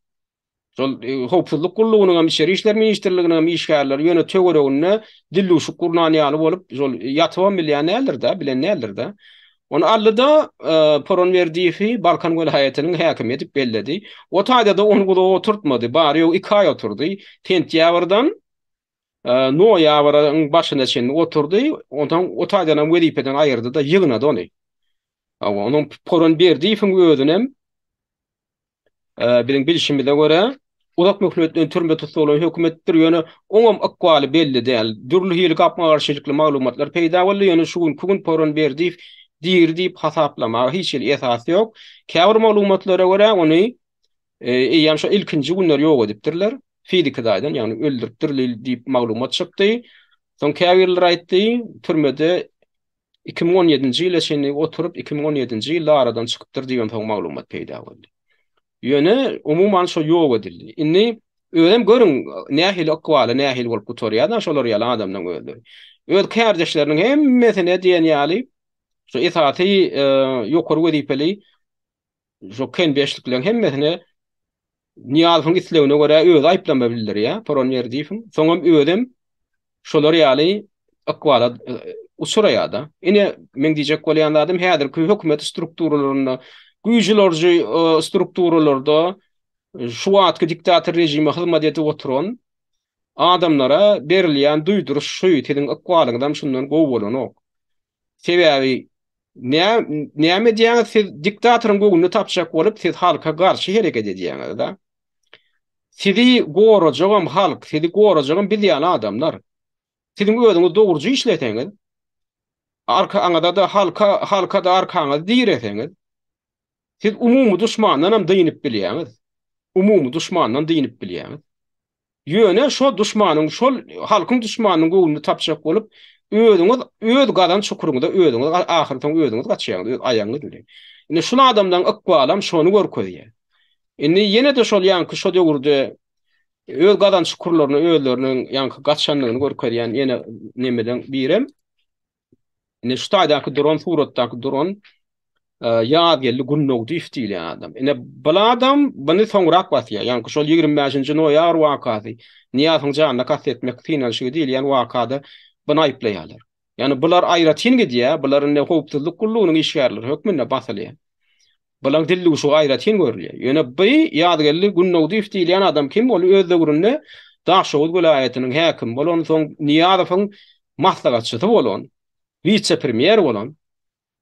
Şol howpsuzlyk gullugynyň hem Içeri işler ministrliginiň hem işgärleri ýöne töweregine dilluşy gurnanýaly bolup şol ýatywam bilýänler de, bilenler de. Onu allyda poron berdiňi Balkan welaýatynyň häkim edip belledi. O taýda da onu oturtmady. Bary 2 ay oturdy. Sentýabrdan noýabryň başyna çen oturdy. Ondan o taýdan wezipeden aýyrdy da ýygnady ony. Onuň poron berdiň gözünem bilen bilişimde görä uzak möhletden türme tutsalan hökümet bir ýöne oňam akwaly belli däl. Dürli hili gapma garşylykly maglumatlar peýda boldy. Ýöne şugun poron berdi diýip hasaplama hiç esas ýok. Käbir maglumatlara görä ony ýa şo ilkinji günler ýok edipdirler. Fizik daýdan ýagny öldüripdirler diýip maglumat çykdy. Soň käbirler aýtdy, türmede 2017-nji ýyla şeňi oturup 2017-nji ýylda aradan çykypdyr diýen soň maglumat peýda boldy. Ýöne umumyň şo ýok edildi. Indi öýdem görüň nähili akwaly nähili bolup gutorýardan şolar ýaly adamdan öýdi. Öz kardeşleriniň hemmesine diýen ýaly şo itaty ýokary wezipeli şo ken beşliklerin hemmesine Niýazowyň islegine görä öz aýplama bildirýär, poron berdiň. Soňam öýdem şolar ýaly akwaly uçuraýarda. Ine men diýjek bolýan adam häzirki hökümet strukturalaryna, güýjülerji strukturalarda şu wagtky diktator rejimi hyzmat edip oturan adamlara berilýän duýduruş şu ýetiň akwalyňdan şundan gowy bolanok. Sebäbi näme diýäňiz, siz diktatoryň gowuny tapşak bolup siz halka garşy hereket edýäňiz da. Sizi gorajagam halk, sizi gorajagam bilýän adamlar. Siziň özüňiz dogruja işleteňiz. Aňada da halka da arkaňyzy diýreseňiz. Siz umumy duşmandan hem diýinip bilýäňiz. Umumy duşmandan diýinip bilýäňiz. Ýöne şo duşmanyň, şol halkyň duşmanyň gowuny tapşak bolup özüňiz öz gadan çukuruňda özüňiz ahyrdan özüňiz gaçýaňyz, aýaňyz diýen. Indi şol adamdan akwalam şonu görkezýär. Indi ýene de şol ýanky şo döwürde öz gadan çukurlaryny özleriniň ýanky gaçanlygyny görkezýän ýene nemeden birem. Indi şu taýdaky dron suratdaky dron ýad geldi gunnok diýipdiler adam. Ine bala adam bany soňrak basýar. Ýani şol 25-nji noýabr wakasy. Niýazowyň janyna kastet etmek final şeýle diýil, ýani wakada bana aýplaýarlar. Ýani bular aýratyn gidýär, bularyň ne howpsuzlyk gullugynyň işgärleri hökmünde basylýar. Bular dilli şu aýratyn görülýär. Ýöne bu ýad geldi gunnok diýipdilen adam kim bolu öz döwründe Daşowut welaýatynyň häkim bolan soň Niýazowyň maslahatçysy bolan, vice premier bolan.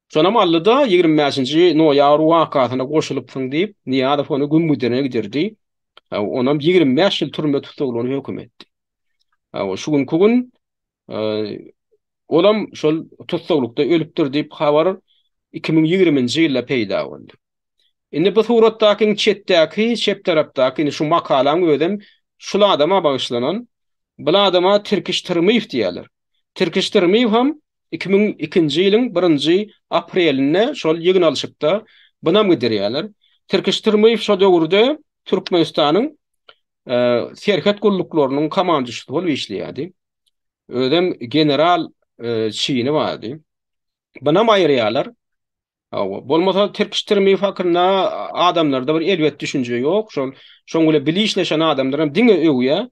Sonam allyda 25-nji noýabr wakasyna goşulypsyň diýip Niýazow ony gün müdirine giderdi. Onam 25 ýyl türme tutulgyny hökm etdi. Şugun kugun olam şol tutulykda ölüpdir diýip habar 2020-nji ýylda peýda boldy. Indi bu suratdaky chetdäki, şep tarapdaky şu makalam ödem şula adama bağışlanan, bula adama Turkish Termiyev diýerler. Turkish Termiyev hem 2002-nji ýylyň 1-nji apreline şol ýygyn alşykda buna müdirýärler. Turkish Termiyev şo döwürde Türkmenistanyň serhet gulluklarynyň komandçysy bolup işleýärdi. Ödem general çiğini bardy. Buna aýyrýarlar. Bolmasa Türkçe fakyrna adamlarda bir elbet düşünje ýok. Şoň bile bilişleşen adamlar diňe öwýä.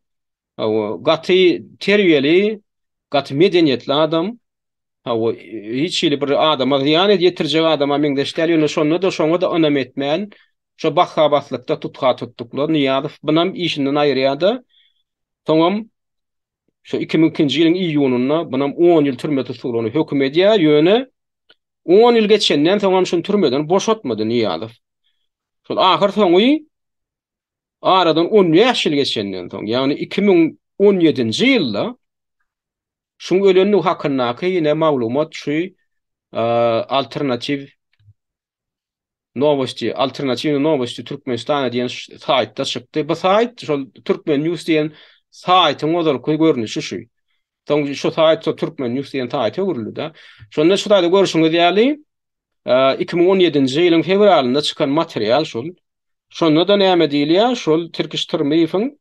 Gaty terbiyeli, gaty medeniýetli adam. Hiç bir adama ýany ýetirjek adama meňdeşler ýöne şoňa da önemi etmeýän. Şo bahhabatlykda tutga tutduklar Niýazow bunam işinden aýyrýardy. Soňam şu 2002-nji ýylyň iýununda bunam 10 ýyl türme tutulgyny hökm edýär ýöne 10 ýyl geçenden soňam şunu türmeden boşatmady Niýazow. Şol ahir soňy aradan 10 ýyl geçenden soň, ýani 2017-nji ýylda şuň ölenlik hakyndaky ýene maglumat şu alternativ Novosti Türkmenistana diýen saýtda çykdy. Bu saýt şol Türkmen News diýen saýtyň ozalky görnüşi şu. Soň şu saýt Türkmen News diýen saýta öwrüldi. Şonda şu saýtda görüşüňiz ýaly 2017-nji ýylyň fevralynda çykan material şol. Şonda da näme diýilýär? Şol Turkish Termiyewiň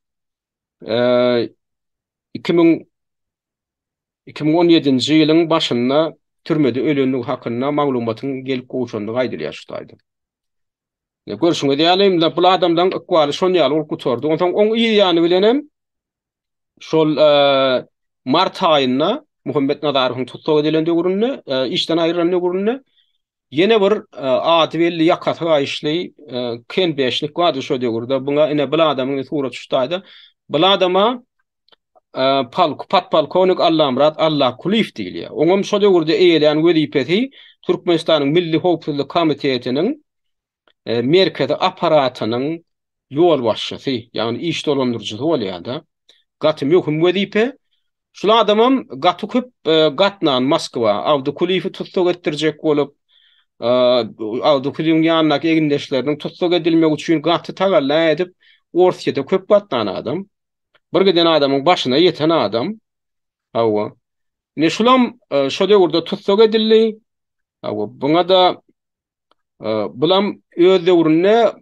2017-nji ýylyň başynda türmede ölenlik hakynda maglumatyň gelip goşandygy aýdylýar şu saýtda. Ne görüşüňiz ýaly bu adamdan ykwaly şon ýaly ol gutordy. Ondan oň ýany bilenem şol mart aýynda Muhammed Nadarowyň tutsak edilen döwründe işden aýrylan döwründe ýene bir ady belli ýakaty aýşly ken beşlik wady şo döwürde buňa ine bu adamyň surat tutdaýdy. Bu adama Patpalkonik Allamrat Allah Kulif diýilýär. Oňam şo döwürde eýelen wezipeti Türkmenistanyň Milli Howpsuzlyk Komitetiniň merkezi aparatynyň ýol başçysy, ýani iş dolandyrjysy bolýardy. Gaty möhüm wezipe. Şol adamam gaty köp gatnan Moskwa, Awdukulifi tutsak etdirjek bolup, Awdukuliň ýanyna egindeşleriniň tutsak edilmek üçin gaty tagalla edip, Orsiýede köp gatnan adam. Bir giden adamyň başyna ýeten adam. Ne şulam şo döwürde tutsak edildi. Buňa da bulam öz döwrüne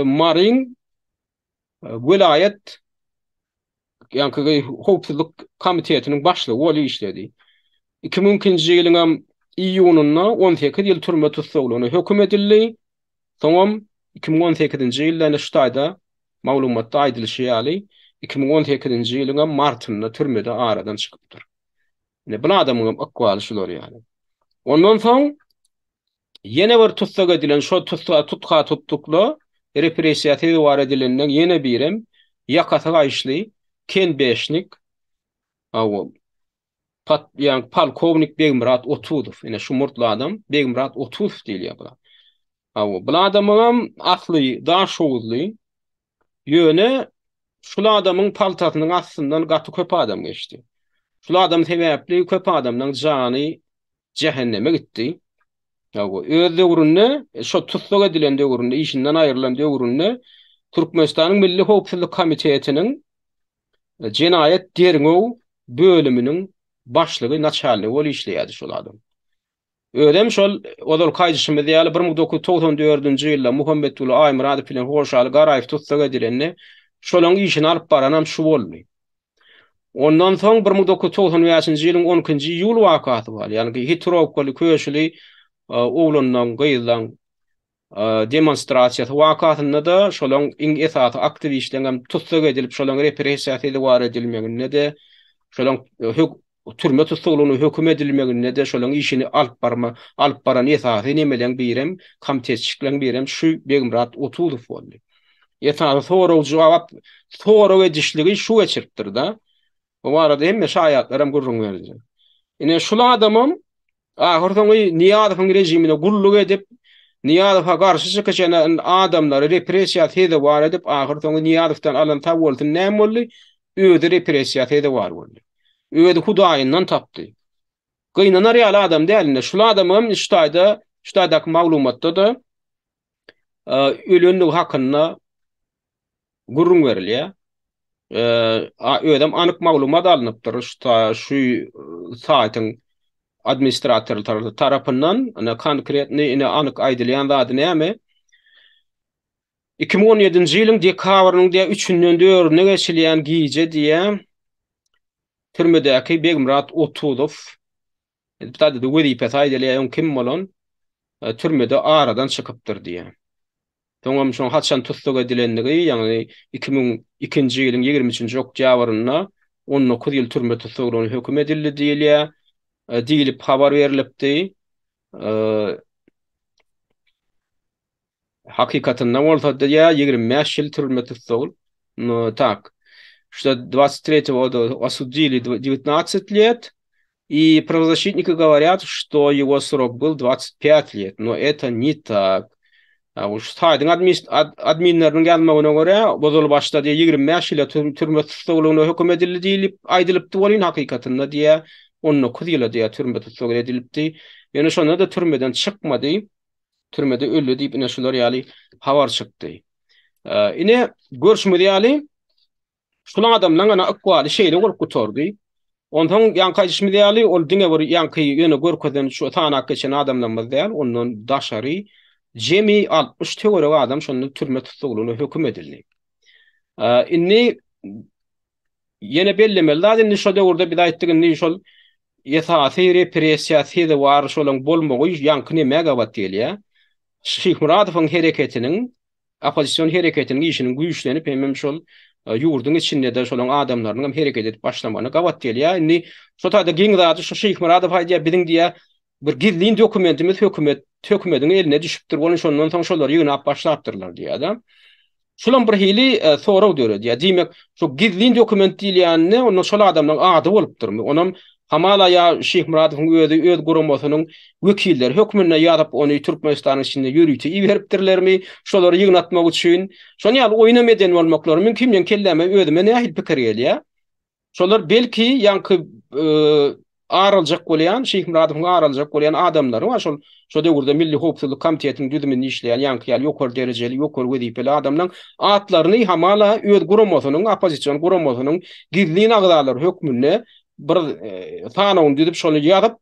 Marin vilayet ýani Howpsuzlyk Komitetiniň başlygy bolup işledi. 2002-nji ýylyň iýununda 18 ýyl türme tutsaglygyny hökm edildi. Soňam 2018-nji ýylda şu taýda maglumatda aýdylýar ýaly 2018-nji ýylyň martynda türmede aradan çykypdyr. Ne bu adamyň akwaly şular ýaly. Ondan soň ýene bir tutsak edilen şo tutga tutdukly repressiýa war edilenden ýene birem ýakaty aýşly ken beşnik ýani polkovnik Begimrat Otudow, ene şu murtly adam Begimrat Otudow diýilýär bu. Bu adamyň asly daşowuzly ýöne şol adamyň paltasynyň astyndan gaty köp adam geçdi. Şol adam sebäpli köp adamyň jany cehenneme gitdi. Öz döwründe şo tutsak edilen döwründe işinden aýrylan döwründe Türkmenistanyň Milli Howpsuzlyk Komitetiniň Jenaýet derňew bölüminiň başlygy načalniky bolup işleýärdi şol adam. Ödem şol odal kaýdyşymyz ýaly 1994-nji ýylda Muhammedullah Aýmyradow bilen Hoşal Garaýew tutsak edilenni şolaň işini alyp baranam şu boldy. Ondan soň 1995-nji ýylyň 10-njy ýul wakaty bar. Ýani Hitrovkaly köşeli oğlundan gıyılan demonstrasiýa wakatynda da şolaň iň esasy aktivistlerden tutsak edilip şolaň repressiýa war edilmeginde de şolaň türme tutsaglygyny hökm edilmeginde de şolaň işini alyp baran esasy nemeden birem komitetçilikden birem şu Begimrat Otudow boldy. Esasy soraw edişligi şu geçiripdir da. Bu arada hemme şaýatlaram gurrun berdi. Ine şol adamam ahyrdan Niýazowyň rejimine gulluk edip Niýazow'a garşy çykyşan adamlary repressiýa hede war edip ahyrdan Niýazowdan alan tawulty näme boldy? Öýde repressiýa hede war boldy. Öýde Hudaýyndan tapdy. Gynanyr ýaly adam dälinde şol adamam ştaýdaky maglumatda da ölenlik hakynda gurrun berilýär. ödem anyk maglumat alınıpdyr şu saatın administrator tarapyndan ana konkretni ine anyk aýdylýan zady näme? 2017-nji ýylyň dekabrnyň 3-ünden 4-üne geçilýän giýje diýe türmedäki Begmurat Otuzow taýda da wezipet aýdylýan kim bolan türmede aradan çykypdyr diýe. Toňam şoň haçan tutsak edilendigi, ýagny 2002-nji ýylyň 23-nji oktýabryna 19 ýyl türme tutsagyny höküm edildi diýilýär. Diýilip habar berilipdi. Hakykatynda bolsa da 25 ýyl türme tutsagy. No tak. Что 23-го осудили 19 лет, и правозащитники говорят, что его срок был 25 лет. Но это не так. Уж taýdyň adminleriň gelmegine görä, bozul başda 25 ýyl türme tutsagyny höküm edildi diýilip aýdylypdy bolýan hakykatynda diýe 19 ýyla diýe türme tutsagy edilipdi. Ýöne şonda da türmeden çykmady. Türmede öldü diýip ine şular ýaly habar çykdy. Ine görüşmedi ýaly şulan adamlaryň ana akwaly şeýle bolup gutordy. Ondan ýanky ýaly ol diňe bir ýanky ýöne görkezden şu tanak geçen adamlar däl, ondan daşary jemi 60 töwerek adam şonu türme tutsagyny höküm edildi. Inni ýene bellemeli indi şo döwürde bir aýtdygyny şol ýesasy repressiýasy de bar şolaň bolmagy ýanky näme gabat diýilýär. Şeyh Muradowyň hereketiniň opozisiýon hereketiniň işiniň güýçlenip hemem şol ýurdun içinde de şolaň adamlaryň hereket edip başlamagyny gabat diýilýär. Indi şo taýda giň zady şu Şeyh Muradow aýdýar biziň diýär bir gizli dokumentimiz hökümetiň eline düşüpdir. Bolan şondan soň şolar ýygnap başlapdyrlar diýär. Şolan bir hili soraw dörer diýär. Diýmek şu gizli dokument diýilýänne onu şol adamlaryň ady bolupdyrmy? Onam hamala ya Şeyh Muradowyň öz guramasynyň wekilleri hökmüne ýazyp ony Türkmenistanyň içinde ýürüýti iberipdirlermi? Şolary ýygnatmak üçin şonu ýaly oýnam eden bolmaklary mümkin kelleme özüme nähil pikir gelýär. Şolar belki ýanky araljak bolýan, Şeyh Muradowyň araljak bolýan adamlary var. Şo döwürde Milli Howpsuzlyk Komitetiniň düzüminde işleýän ýanky ýaly ýokary derejeli, ýokary wezipeli adamlaryň atlaryny hamala öz guramasynyň, opozisiýon guramasynyň gizli agdalary hökmüne bir tanawyny düzüp şonu ýazyp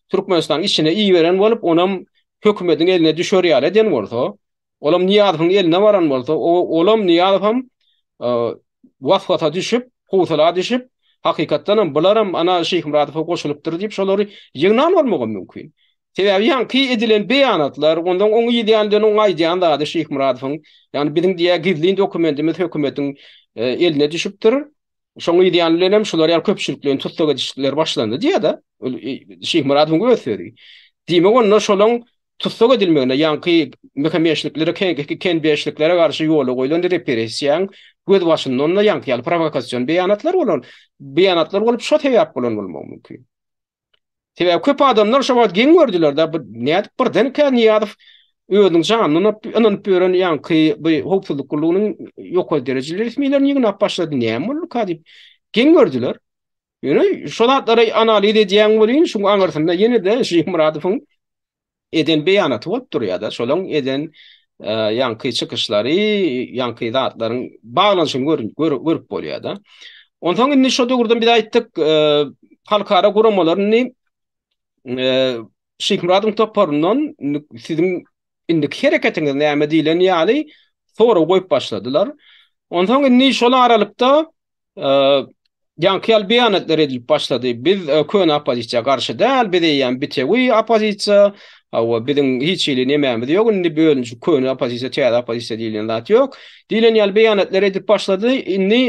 Türkmenistanyň içine iýberen bolup onam hökümetiň eline düşürýär eden bolsa, olam Niýazowyň eline baran bolsa, olam Niýazow ham wasfata düşüp, howsala düşüp, hakykatdan bularam ana Şeyh Muradowa goşulypdyr diýip şolary ýygnan bolmagy mümkin. Sebäbi ýanky edilen beýanatlar, ondan oňy ýediýänden oňy aýdýan da Şeyh Muradowyň, ýani biziň diýär gizli dokumentimiz hökümetiň eline düşüpdir. Şoňy ýediýänler hem şolar ýa köpçüliklerini tutsaga dişler başlandy diýär da. Şeyh Muradowyň gösteri. Diýmek onda şolaň tutsaga edilmegine ýanky mekameşliklere ken beýişliklere garşy ýola goýulan repressiýaň göz başyndan da ýanky ýaly provokasiýon beýanatlar bolan. Beýanatlar bolup şo täýap bolan bolmagy mümkin. Sebäbi köp adamlar şo wagt geň gördüler da nädip birden Niýazow özüniň janyny ynanyp beren ýanky bu howpsuzlyk gulugynyň ýokary derejeleri resmiýetlerini ýygnap başlady. Näme bolýar kadip geň gördüler. Ýöne şolatlara analiz edýän bolýan, şoň aňyrsynda ýene de Şeyh Muradowyň eden beýanaty bolup durýar da, şolaň eden ýanky çykyşlary, ýanky zatlaryň baglanyşyny görüp bolýar da. Ondan indi şo döwürden bir aýtdyk, halkara guramalaryny Şeyh Muradowyň toparyndan siziň indiki hereketiňiz näme diýilen ýaly sonra goýup başladylar. Ondan indi şol aralykda ýanky beýanatlar edilip başlady. Biz köni opozisiýa garşy däl, biz ýa bitewi opozisiýa, biziň hiç ýyly nämämiz ýok, indi bölünji köni opozisiýa, täze opozisiýa diýilen zat ýok. Diýilen ýaly beýanatlar edip başlady. Indi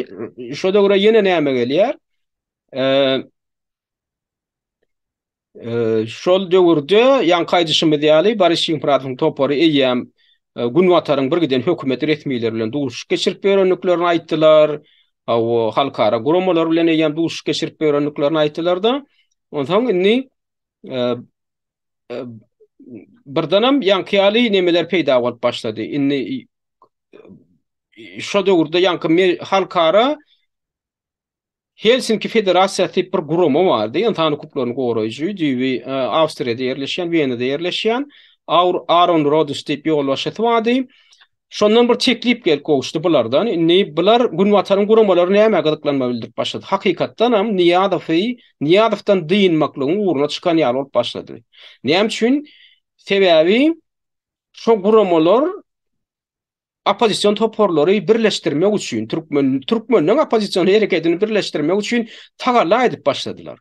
şo döwre ýene näme gelýär? Şol döwürde ýanky aýdyşymyz ýaly Barış Şiňmuradowyň topary eýýäm Günwataryň bir giden hökümet resmiýetleri bilen duşuş geçirip berenliklerini aýtdylar. Halkara guramalar bilen eýýäm duşuş geçirip berenliklerini aýtdylar da. Ondan indi birdenam ýanky ýaly nemeler peýda bolup başlady. Indi şo döwürde ýanky halkara Helsinki Federasiýasy bir gurama bardy. Ýani kuplaryny goraýjy, diýip Awstriýada ýerleşýän, Wienede ýerleşýän Aaron Rhodes diýip ýolbaşy bardy. Şondan bir teklip gelip goşdy bulardan. Inni bular Günwataryň guramaları näme gyzyklanma bildirip başlady. Hakykatdan ham Niyadowdan dyýynmaklygyň uğruna çykan ýaly bolup başlady. Näme üçin? Sebäbi şo guramalar opozisiýon toporlary birleşdirmek üçin, türkmenliň opozisiýon hereketini birleşdirmek üçin tagalla edip başladylar.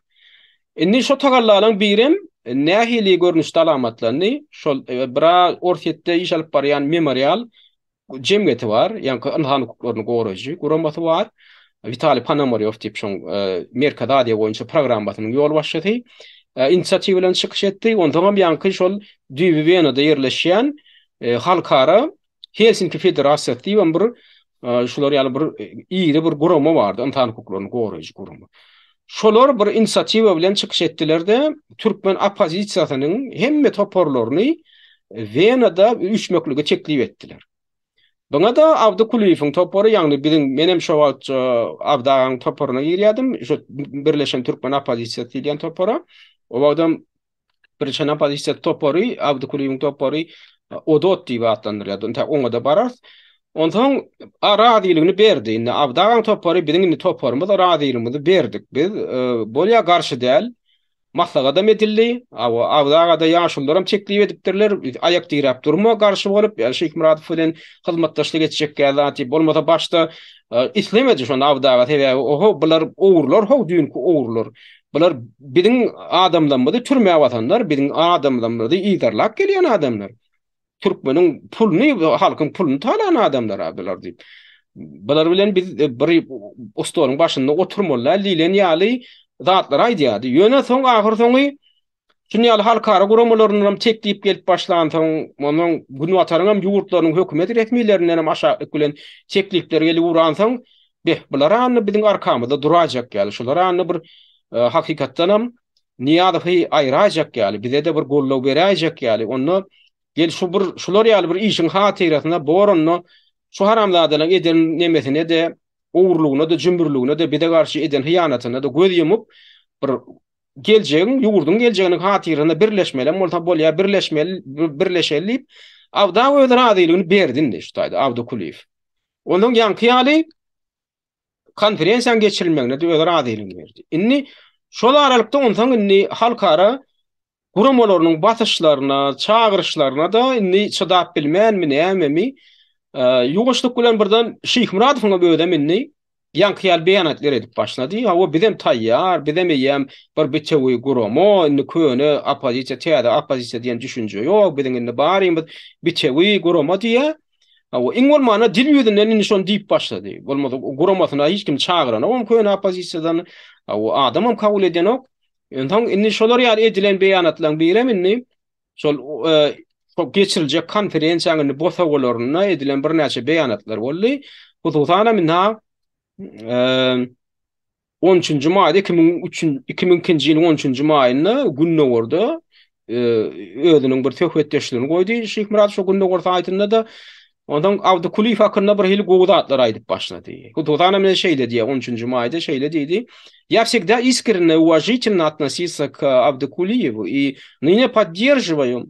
Inni şo tagallalaryň birim nähili görnüşde alamatlaryny şol bira ortetde iş alyp barýan memorial cemiyeti var. Yani insan hukuklarını goraýjy guramasy var. Vitaliy Ponomaryov diýip şoň Amerikada diýip boýunça program batynyň ýol başlady. İnisiativ bilen çykyş etdi. Ondan hem ýanky şol düýbi Wenada ýerleşýän halkara Helsinki Federasiýasy diýen bir şular ýaly bir iri bir gurama bardy. İnsan hukuklaryny goraýjy gurama. Şolar bir inisiativ bilen çykyş etdiler-de Türkmen opozisiýasynyň hemme toporlaryny Wenada üçmeklige teklip etdiler. Bana da Abdukuliýewiň topory, ýagny bizim menem şo wagt Abdaň toporyna girýärdim. Şo Birleşen Türkmen Opozisiýasy diýen topora. O wagtdan Birleşen Opozisiýa topory, Abdukuliýewiň topory Odot diýip atlandyrýardy. Oňa da barar. Ondan aradylygyny berdi. Indi Abdaň topory biziň toporymyz aradylygyny berdik. Biz bolýa garşy däl. Maslaga da medilli, awdaga da ýaşullarym teklip edipdirler, ayak diýip durma garşy bolup, Şeyh Muradow bilen hyzmatdaşlyk etjek geldi, bolmasa başda islemedi şonu awdaga tebe, oho bular owurlar, ho düýünki owurlar. Bular biziň adamlarymyzy türmäge watanlar, biziň adamlarymyzy ýydarlap gelýän adamlar. Türkmeniň puluny, halkyň puluny talan adamlar bular diýip. Bular bilen biz bir ostolaryň başynda oturmalar, lilen ýaly zatlar aýdýardy. Ýöne soň ahyr soňy şunýaly halkara guramalaryny teklip gelip başlan soň onuň Günwataryň ýurtlarynyň hökümet resmiýetlerinden hem aşağı bilen teklipler gelip uran soň bular anny biziň arkamyzda durajak ýaly. Şular anny bir hakykatdan hem Niýadowy aýrajak ýaly, bize de bir gollaw berajak ýaly. Onu gel şular ýaly bir işiň hatyrasynda borunny şu haramzadalaryň eden nemesine de uğurluğuna da cümbürlüğüne de bir de karşı eden hıyanatına da göz yumup bir geleceğin, yurdun geleceğinin hatırına birleşmeli, molta bolya birleşelip Avda öder adilini berdin de iştaydı Abdukuliýew. Onun yankıyalı konferensiyan geçirilmegine de öder adilini verdi. Inni şol aralıkta ondan inni halkara guramalarının batışlarına, çağırışlarına da inni çydap bilmän mi näme mi Ýugoşlyk bilen birden Şeyh Muradowyň böwdem inni ýankyýal beýanatlar edip başlady. O bizem taýýar, bizem ýem bir beçewi gurama, inni köne opozisiýa täze opozisiýa diýen düşünje ýok, biziň inni barymyz beçewi gurama diýe. O iň bolmana dil ýüzünden inni şonu diýip başlady. Bolmasa guramasyna hiç kim çağıran, o köne opozisiýadan o adamam kabul eden ok. Ondan inni şolar ýaly edilen beýanatlaryň birem inni şol geçirilecek konferensiýanyň bosagolaryna edilen bir näçe beýanatlar boldy. Hususana minha 13-nji maýda 2002-nji ýylyň 13-nji maýynda Günnowurda özüniň bir töhfetdeşligini goýdy. Şeyh Muradow şo Günnowurda aýtynda da ondan Abdukuliýew hakynda bir hili gowdatlar aýdyp başlady. Hususana men şeýle diýär 13-nji maýda şeýle diýdi. Я всегда искренне и уважительно относился к Абдукулиеву и ныне поддерживаю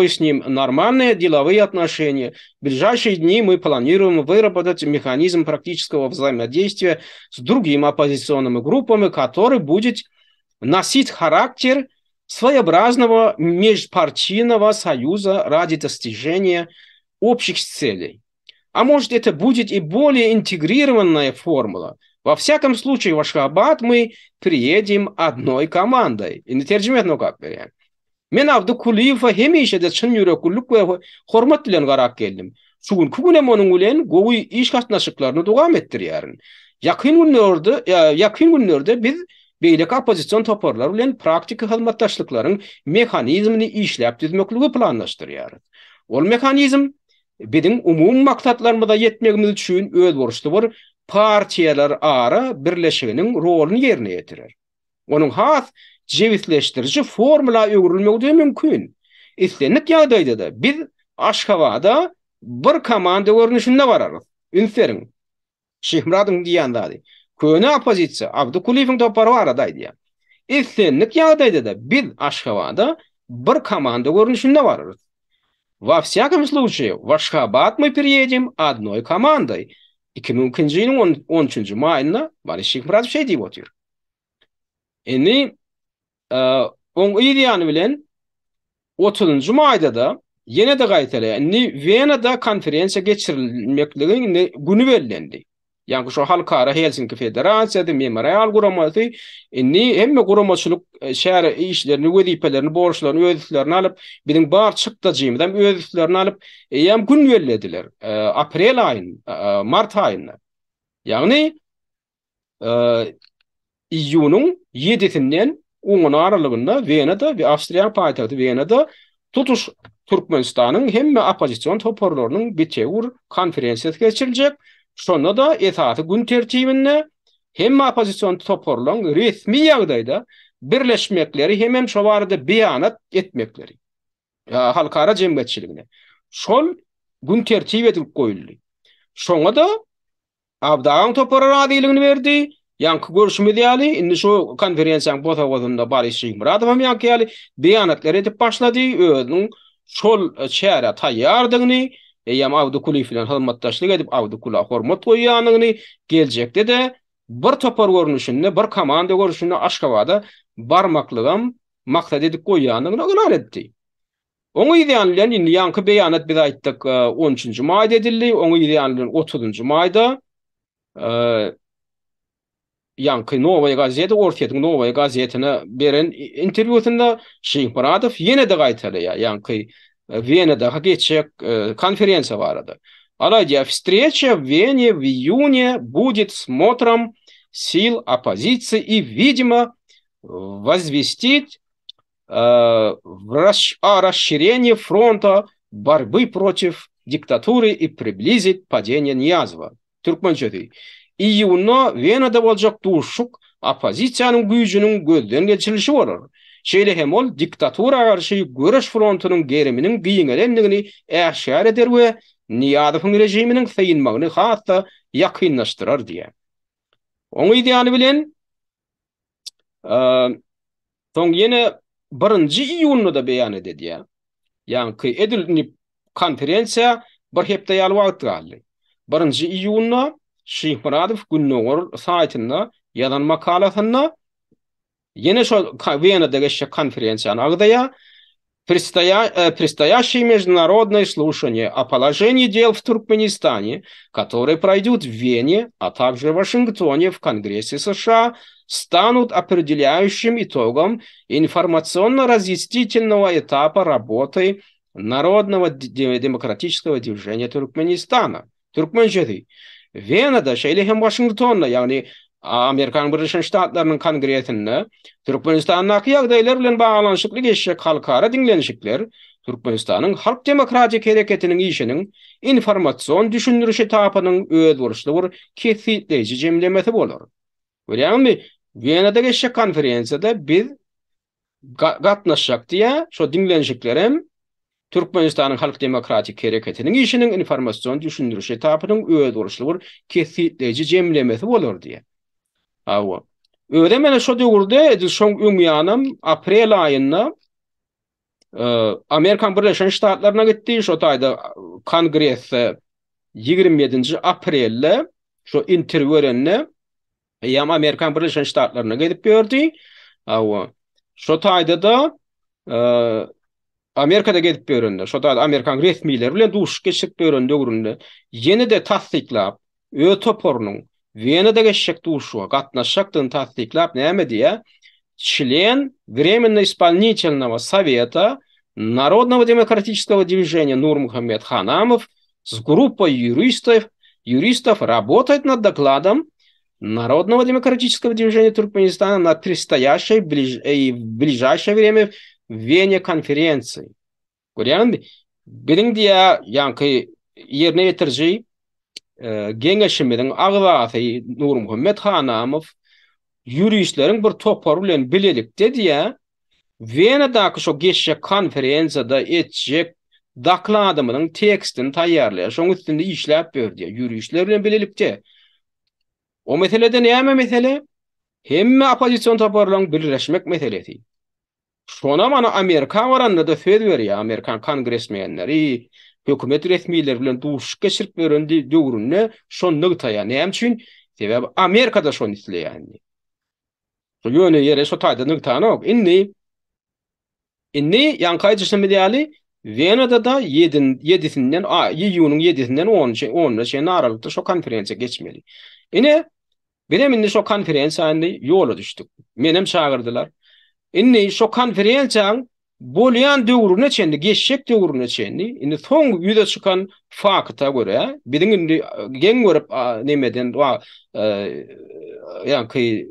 с ним нормальные деловые отношения. В ближайшие дни мы планируем выработать механизм практического взаимодействия с другими оппозиционными группами, который будет носить характер своеобразного межпартийного союза ради достижения общих целей. А может, это будет и более интегрированная формула. Во всяком случае, в Ашхабад мы приедем одной командой. И не терcüme как берем. Men Abdukuliýewa hemişe de çyn ýüreklilik we hormat bilen garak geldim. Şugun kugune onuň bilen gowy iş gatnaşyklaryny dowam etdirýärin. Ýakyn günlerde biz beýleki opozisiýon toporlary bilen praktik hyzmatdaşlyklaryň mexanizmini işläp düzmekligi planlaşdyrýar. Ol mexanizm biziň umum maksatlarymyza ýetmegimiz üçin öz borçly bir partiýalar ara birleşiginiň roluny ýerine ýetirer. Onuň has jewitleşdirici formula öwrülmegi mümkin. Islenlik ýagdaýda da biz Aşgabatda bir komanda görnüşinde bararys. Ünseriň. Şeyh Muradow diýýändir. Köne opozisiýa Abdukuliýewiň topory baradaydy. Islenlik ýagdaýda da biz Aşgabatda bir komanda görnüşinde bararys. Во всяком случае, в Ашхабад мы переедем одной командой. 2000 yılın 13. mayında Barış Şıkmırat şey deyip otur. Eni on ideyanı bilen 30. mayda da yine de gaytele. Eni Viyana'da konferansa geçirilmekliğin günü belirlendi. Yani şu halkara Helsinki Federasyası Memorial Guraması eni hem guramaçılık şehir işlerini, vazifelerini, borçlarını, ödüllerini alıp bizim bar çıktı cimden ödüllerini alıp hem gün belirlediler. April ayın, Mart ayında. Yani e, İyunun 7'sinden 10'u aralığında Viyana'da ve Avstriya payitahtı Viyana'da tutuş Türkmenistan'ın hem opozisyon toparlarının bir tevur konferansiyası geçirilecek. Sonra da esası gün tertibinde hem opozisyon toparlarının resmi yağdayda birleşmekleri hem şovarda beyanat etmekleri. Halkara cemiyetçiliğine. Şol gün tertip edilip koyuldu. Sonra da Abdağın toparlar adiliğini verdi. Yankı görüşmedi yani. Indi şu konferansiyan bota Barış Şıkmıratov hem yankı yani beyanatlar edip başladı. Öğünün şol çeyre tayyardığını yam Avdukuli filan hılmattaşlık edip Avdukula hormat koyuyanını gelecekte de bir topar görünüşünde bir komanda görüşünde Aşkabada barmaklığım maksat edip koyuyanını ılar etti. Onu ideyanlayan indi yankı beyanat bir ayttık 13. mayda edildi. Onu ideyanlayan 30. mayda yankı Novaya gazeti ortaydın Novaya gazetine beren intervyusunda Şıkmıratov yine de gaytalı ya yankı Viyana'da geçecek konferansa vardı. Аладья встреча в Вене в июне будет смотром сил оппозиции и, видимо, возвестит о расширении фронта борьбы против диктатуры и приблизит падение Ниязова. Türkmençe. İyunna Venada olacak duşuk opozisiyanın gücünün gözden geçirilişi olur. Şeýle hem ol diktatura karşı görüş frontunun geriminin giýiňelendigini äşär eder we Niýazowyň rejiminiň syýynmagyny hatda ýakynlaşdyrar diýär. Oň ideýany bilen soň ýene 1-nji iýunny da beýan edildi. Ýani edilip konferensiýa bir hepde ýaly wagt galdy. 1-nji iýunna Şıkmıratov Günnöňür saýtynda ýazan makalasynda yine şu Венада geçecek konferensiýany agdaya предстоящие международные слушания о положении дел в Туркменистане, которые пройдут в Вене, а также в Вашингтоне в Конгрессе США, станут определяющим итогом информационно-разъяснительного этапа работы Народного демократического движения Туркменистана. Türkmençe Venada şeýle hem Washingtonda ýagny Amerikan Birleşik Ştatlarynyň Kongresinde Türkmenistanyň ýagdaýlar bilen baglanyşykly geçecek halkara dinlenişikler Türkmenistanyň Halk Demokratik Hereketiniň işiniň informasyon düşündürüş etapynyň özgörüşli bir kesitleýici jemlemesi bolar. Görýärmi? Venada geçecek konferensiýada biz gatnaşjak diýe şo dinlenişikler hem Türkmenistanyň Halk Demokratik Hereketiniň işiniň informasyon düşündürüş etapynyň özgörüşli bir kesitleýici jemlemesi bolar diýe. Awa. Öyle mene şo döwürde şoň ümýanam aprel aýynda Amerikan Birleşik Ştatlaryna gitdi. Şo taýda kongresse 27 aprelde şo interwýörenne ýam Amerikan Birleşik Ştatlaryna gidip berdi. Awa. Şo taýda da Amerika'da gidip berende, şo taýda Amerikan resmiýetleri bilen duş geçip berende döwründe ýene-de tasdiklap, ötoporunyň Venada geçecek duşuğa gatnaşjakdygyny tasdiklap näme diýe? Член Временно-исполнительного совета Народного демократического движения Нурмухамед Ханамов с группой юристов работает над докладом Народного демократического движения Туркменистана на предстоящей в ближайшее время в Вене конференции. Görýärmi? Birin diýä ýanky ýerine ýetirji Geňeşimiň agzasy Nurmuhammed Hanamov yürüyüşlerin bir topar bilen bilelikde diýe Venadaky şo geçecek konferensiýada etjek dakladymynyň tekstini taýýarlaýar. Şoň üstünde işläp berdi. Yürüyüşler bilen bilelikde. O meselede näme mesele? Hemme opozisiýon toparlaryň birleşmek meselesi. Şona mana Amerika varanda da söz veriyor. Amerikan kongresmenleri, hökümet resmileri bilen duşup geçirip beren döwründe şon nygtaýa. Näme üçin? Sebäbi Amerikada şonu isleýär. So ýöne ýere şo taýda nygtaýan ok. Inni ýankaý jysmy diýäli Venada da 7-sinden iýunyň 7-sinden 10-na şeýle aralykda şo konferensiýa geçmeli. Ine benim indi şo konferensiýany ýola düşdük. Menem çagyrdylar. Inni şo konferensiýaň bolýan döwrüne çendi, geçşek döwrüne çendi. Indi soň ýüze çykan fakta görä, biziň indi geň görüp nemeden wa ýanky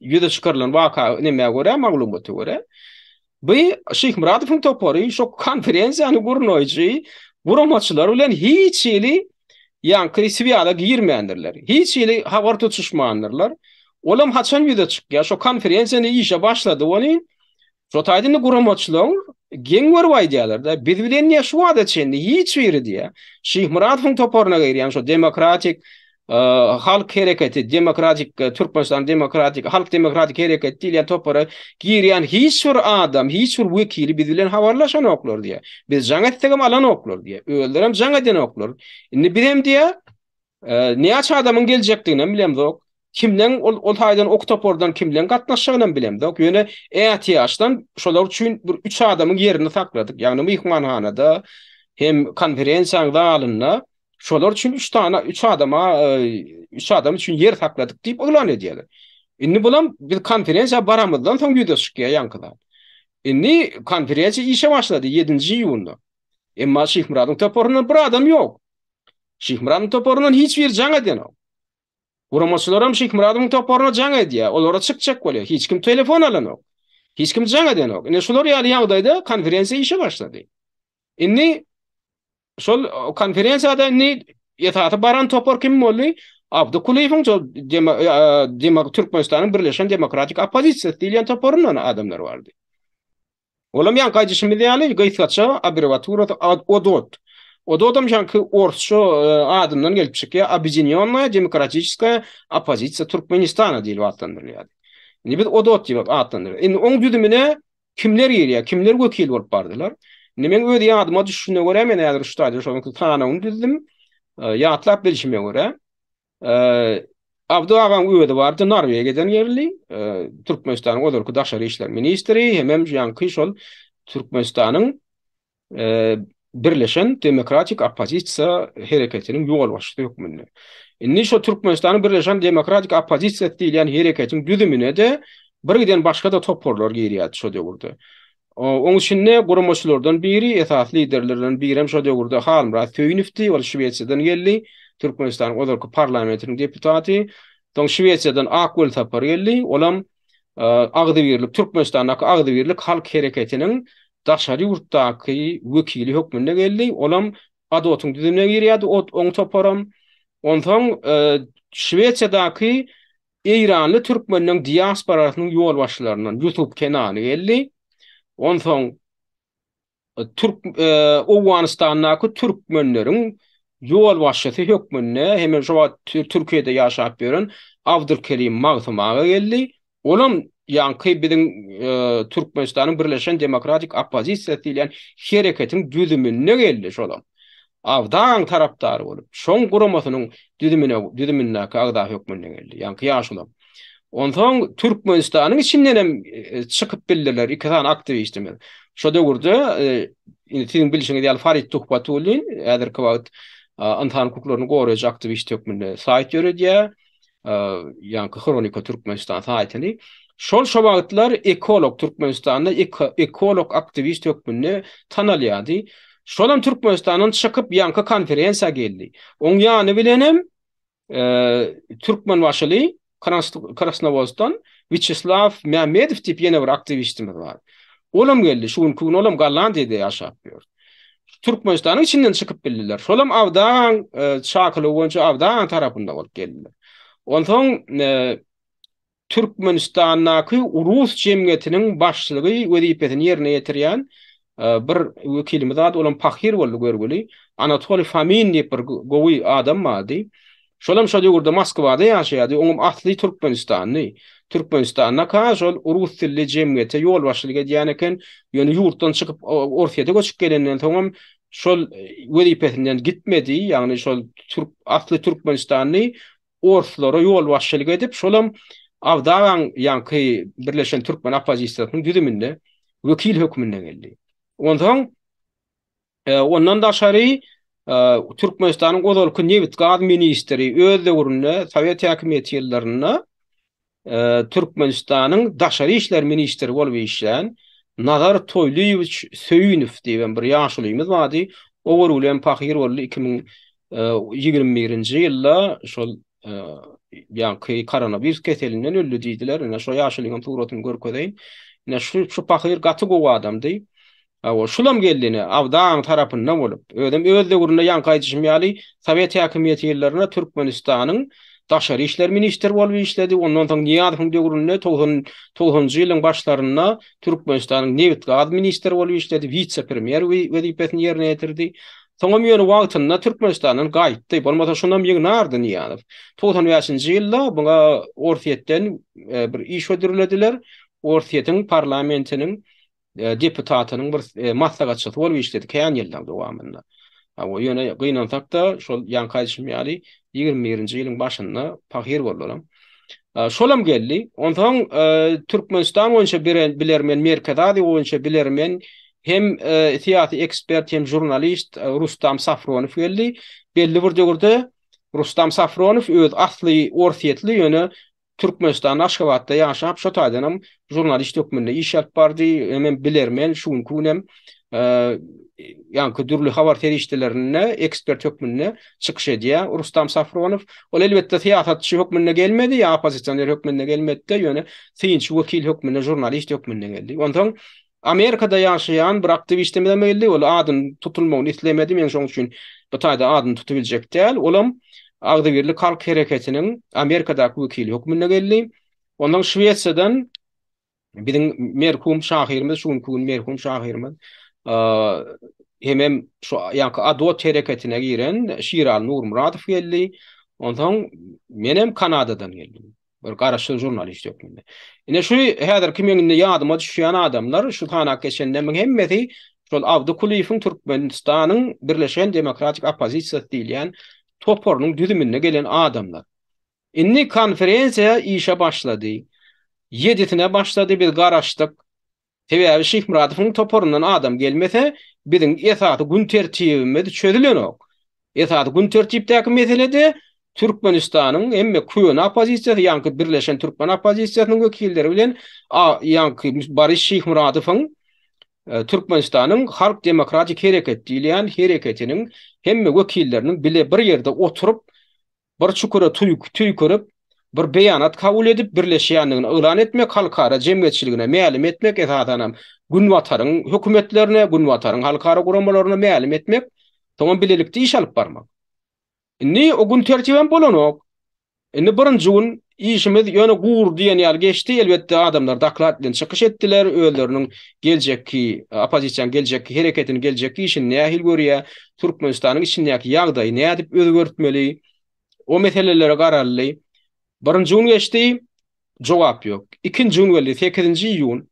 ýüze çykarlan waka näme görä, maglumaty görä. Bu Şeyh Muradowyň topory şo konferensiýany gurnoýjy, guramaçylar bilen hiç ýeli ýanky Swiýala girmeýändirler. Hiç ýeli habar tutuşmaýandirler. Olam haçan ýüze çykýar, şo konferensiýany işe başlady bolýan. Şo taýdyny guramaçylar geň görüp aýdýarlar da biz bilen ýaşawada çendi hiç biri diýär. Şeyh Muradowyň toporyna girýän şo demokratik halk hereketi, demokratik Türkmenistan demokratik halk demokratik hereketi diýen topory girýän hiç bir adam, hiç bir wekili biz bilen habarlaşan oklar diýär. Biz jaňa tegem alan oklar diýär. Öldürem jaňa den oklar. Indi biz hem diýär näçe adamyň geljekdigini bilemdik. Kimden ol taýdan ok topordan kimden gatnaşagyny bilemdik. Ýöne ätiýaçdan şolar üçin bir 3 adamyň yerini sakladyk. Ýagny mehmanhanada hem konferensiýaň zalyna şolar üçin 3 adam üçin yer sakladyk diýip oglan edýärler. Indi bulam bir konferensiýa baramyzdan soň ýüze çykýar ýankylar. Indi konferensiýa işe başlady 7-nji iýunda. Emma Şeyh Muradowyň toporyna bir adam ýok. Şeyh Muradowyň toporundan hiç bir jaň eden ýok. Guramaçylaram Şeyh Muradowyň toporyna jaň edýär. Olara çykjak bolýar. Hiç kim telefon alan ýok. Hiç kim jaň eden ýok. Indi şolar ýaly ýagdaýda konferensiýa işe başlady. Indi şol konferensiýada ýetaty baran topor kim boldy? Abdukuliýewiň Türkmenistanyň Birleşen Demokratik Opozisiýasy diýen toporundan adamlar bardy. Olam ýankaý jysmy diýäli gaýtatça abbreviatura ODOT. ODOT-am ýanky orsça adymdan gelip çykýar. Объединённая демократическая оппозиция Türkmenistana diýilip atlandyrylýar. Indi biz ODOT diýip atlandyrýar. Indi oň düdümine kimler girýär, kimler wekil bolup bardylar? Indi men öýde adyma düşünne görä men häzir şu taýda şonu tanawyny düzdüm. Ýatlap bilişime görä. Abdu agam öýde bardy Norwegiýadan geldi. Türkmenistanyň olarky daşary işler ministri hemem ýanky şol Türkmenistanyň Birleşen Demokratik Opozisiýa hereketiniň ýol başçy hökmünde. Indi şo Türkmenistanyň Birleşen Demokratik Opozisiýa diýilen hereketiň düzümine de birden başga da toporlar girýär şo döwürde. Oň üçin guramaçylardan biri, esas liderlerden biri hem şo döwürde Halmra Söýnifdi, ol Şweýçardan geldi. Türkmenistanyň olarky parlamentiniň deputaty. Soň Şweýçardan Akwel tapar geldi. Olam Agdybirlik Türkmenistanyň Agdybirlik halk hereketiniň daşary ýurtdaky wekili hökmünde geldi. Olam adotyň düzümine girýärdi. Oň toparam. Ondan Şweýçardaky Eýranly türkmenleriň diasporasynyň ýol başçylaryndan Ýusup Kenany geldi. Ondan Owganistanyň türkmenleriň ýol başçysy hökmünde hemen şo Türkiýede ýaşap beren Abdulkerim Magtumaga geldi. Olam ýanky biziň Türkmenistanyň Birleşen Demokratik Opozisiýasy diýilen hereketiň düzümine geldi şolam. Awdan tarapdary bolup, şoň guramasynyň düzümine agda hökmünde geldi. Ýanky ýaşulam. Ondan Türkmenistanyň içinden hem çykyp bildiler, iki tane aktivistimiz. Şo döwürde indi bilişiňe diýil Farid Tuhbatulin, häzirki wagt insan hukuklaryny goraýjy aktivist hökmünde saýt ýöredýär. Ýanky Kronika Türkmenistan saýtyny. Şol wagtlar ekolog Türkmenistanda ekolog aktivist hökmünde tanalýady. Şolam Türkmenistanyň çykyp ýanky konferensiýa geldi. Oň ýany bilenem Türkmen başly Krasnovozddan Vyacheslav Mehmedow diýip ýene bir aktivistimiz bar. Olam geldi, şu gün olam Gollandiýada ýaşap ýör. Türkmenistanyň içinden çykyp bildiler. Şolam awdan çakyly boýunça awdan tarapynda bolup geldiler. Ondan Türkmenistanyň Urus jemgyýetiniň başçylygy wezipesini ýerine ýetirýän bir wekilimiz zat olam Pahir boldy görgüli. Anatoly Fomin diýip bir gowy adam bardy. Şolam şol ýurda Moskwada ýaşaýardy. Oňum asly Türkmenistanly. Türkmenistana ka şol rus tilli jemgyýete ýol başlyk edýän eken, ýöne ýurtdan çykyp Orfiýete göçüp gelenden soňam şol wezipesinden gitmedi. Ýagny şol asly Türkmenistanly Orflara ýol başlyk edip şolam Awdaň ýanky Birleşen Türkmen Opozisiýasynyň düzüminde wekil hökmünde geldi. Ondan ondan da şary Türkmenistanyň Ozalky Newit gaz ministri öz döwründe Sowet häkimeti ýyllarynda Türkmenistanyň daşary işler ministri bolup işleýän Nazar Toýlyewich Söýünov diýen bir ýaşlymyz bardy. O görülen pahyr boldy 2021-nji ýylda şol ýanky koronavirus keselinden öldü diýdiler. Ene şo ýaşlygyň suratyny görkedeýin. Ene şu pahyr gaty gowy adamdy. O şulam geldini Awdaň tarapyndan bolup, özüm öz döwründe ýankaýjyşmaly Sowet häkimeti ýyllarynda Türkmenistanyň daşary işler ministri bolup işledi. Ondan soň Niýazowyň döwründe 90-njy ýylyň başlarynda Türkmenistanyň Newit gaz ministri bolup işledi, vice-premier wezipesini ýerine ýetirdi. Soňam ýöne wagtynda Türkmenistanyň gaýtdy. Bolmasa şondan ýygnardy Niýazow. 95-nji ýylda buňa Orfiýetden bir iş ödürlediler. Orfiýetiň parlamentiniň deputatynyň bir maslahatçysy bolup işledi. Käýan ýyldan dowamında. O ýöne gynansak da şol ýankaýjyşmaly 21-nji ýylyň başynda pahyr boldular. Şolam geldi. Ondan Türkmenistan boýunça bilermen Merkezadi boýunça bilermen hem siýasy ekspert hem jurnalist Rustam Safronow geldi. Belli bir döwürde Rustam Safronow öz asly Orfiýetli ýöne Türkmenistan Aşgabatda ýaşap şo taýdanam jurnalist hökmünde iş alyp bardy. Hemen bilermen şuň kunem ýanky dürli habar terişdelerine ekspert hökmünde çykyş edýär. Rustam Safronow ol elbetde siýasatçy hökmünde gelmedi, ýa opozisiýonlar hökmünde gelmedi, ýöne synçy wekil hökmünde jurnalist hökmünde geldi. Ondan Amerikada ýaşaýan bir aktivist geldi. Ol adyny tutulmagyny islemedi. Men şoň üçin bu taýda adyny tutubiljek däl. Olam Agdabirlik Halk Hereketiniň Amerikadaky wekili hökmünde geldi. Ondan Şweýçardan biziň merhum şahyrymyz, şuň gün merhum şahyrymyz hemem şu ýanky Adot Hereketine giren Şiral Nurmuradow geldi. Ondan menem Kanadadan geldim. Bir garaşly jurnalist hökmünde. Ine şu häzir kimeňinde ýadyma düşýän adamlar şu tanak geçenden hemmeti şol Awdy Kuliýewiň Türkmenistanyň Birleşen Demokratik Opozisiýasy diýilýän toporunyň düzüminde gelen adamlar. Inni konferensiýa işe başlady. 7-tine başlady, biz garaşdyk. Sebäbi Şeyh Muradowyň toporundan adam gelmese biziň esasy gün tertibimiz çözülen ok. Esasy gün tertipdäki meselede Türkmenistanyň emme köýün opozisiýasy ýanky Birleşen Türkmen Opozisiýasynyň wekilleri bilen ýanky Barış Şeyh Muradowyň Türkmenistanyň Halk Demokratik Hereket diýilýän hereketiniň hemme wekilleriniň bile bir ýerde oturup bir çukura tüýkürip bir beýanat kabul edip birleşýänligini elan etmek, halkara jemgyýetçiligine mälim etmek, esasanam günwataryň hökümetlerine, günwataryň halkara guramalaryna mälim etmek, toňam bilelikde iş alyp barmak. Inni o gün tertiben bolanok. Inni birinji gün işimiz ýöne gur diýen ýaly geçdi. Elbetde adamlar daklat bilen çykyş etdiler. Özleriniň geljekki opozisiýan geljekki hereketini geljekki işini nähil görýär. Türkmenistanyň içindäki ýagdaýy näde dip özgertmeli. O meselelere gararly. Birinji gün geçdi. Jogap ýok. Ikinji gün geldi 8-nji iýun.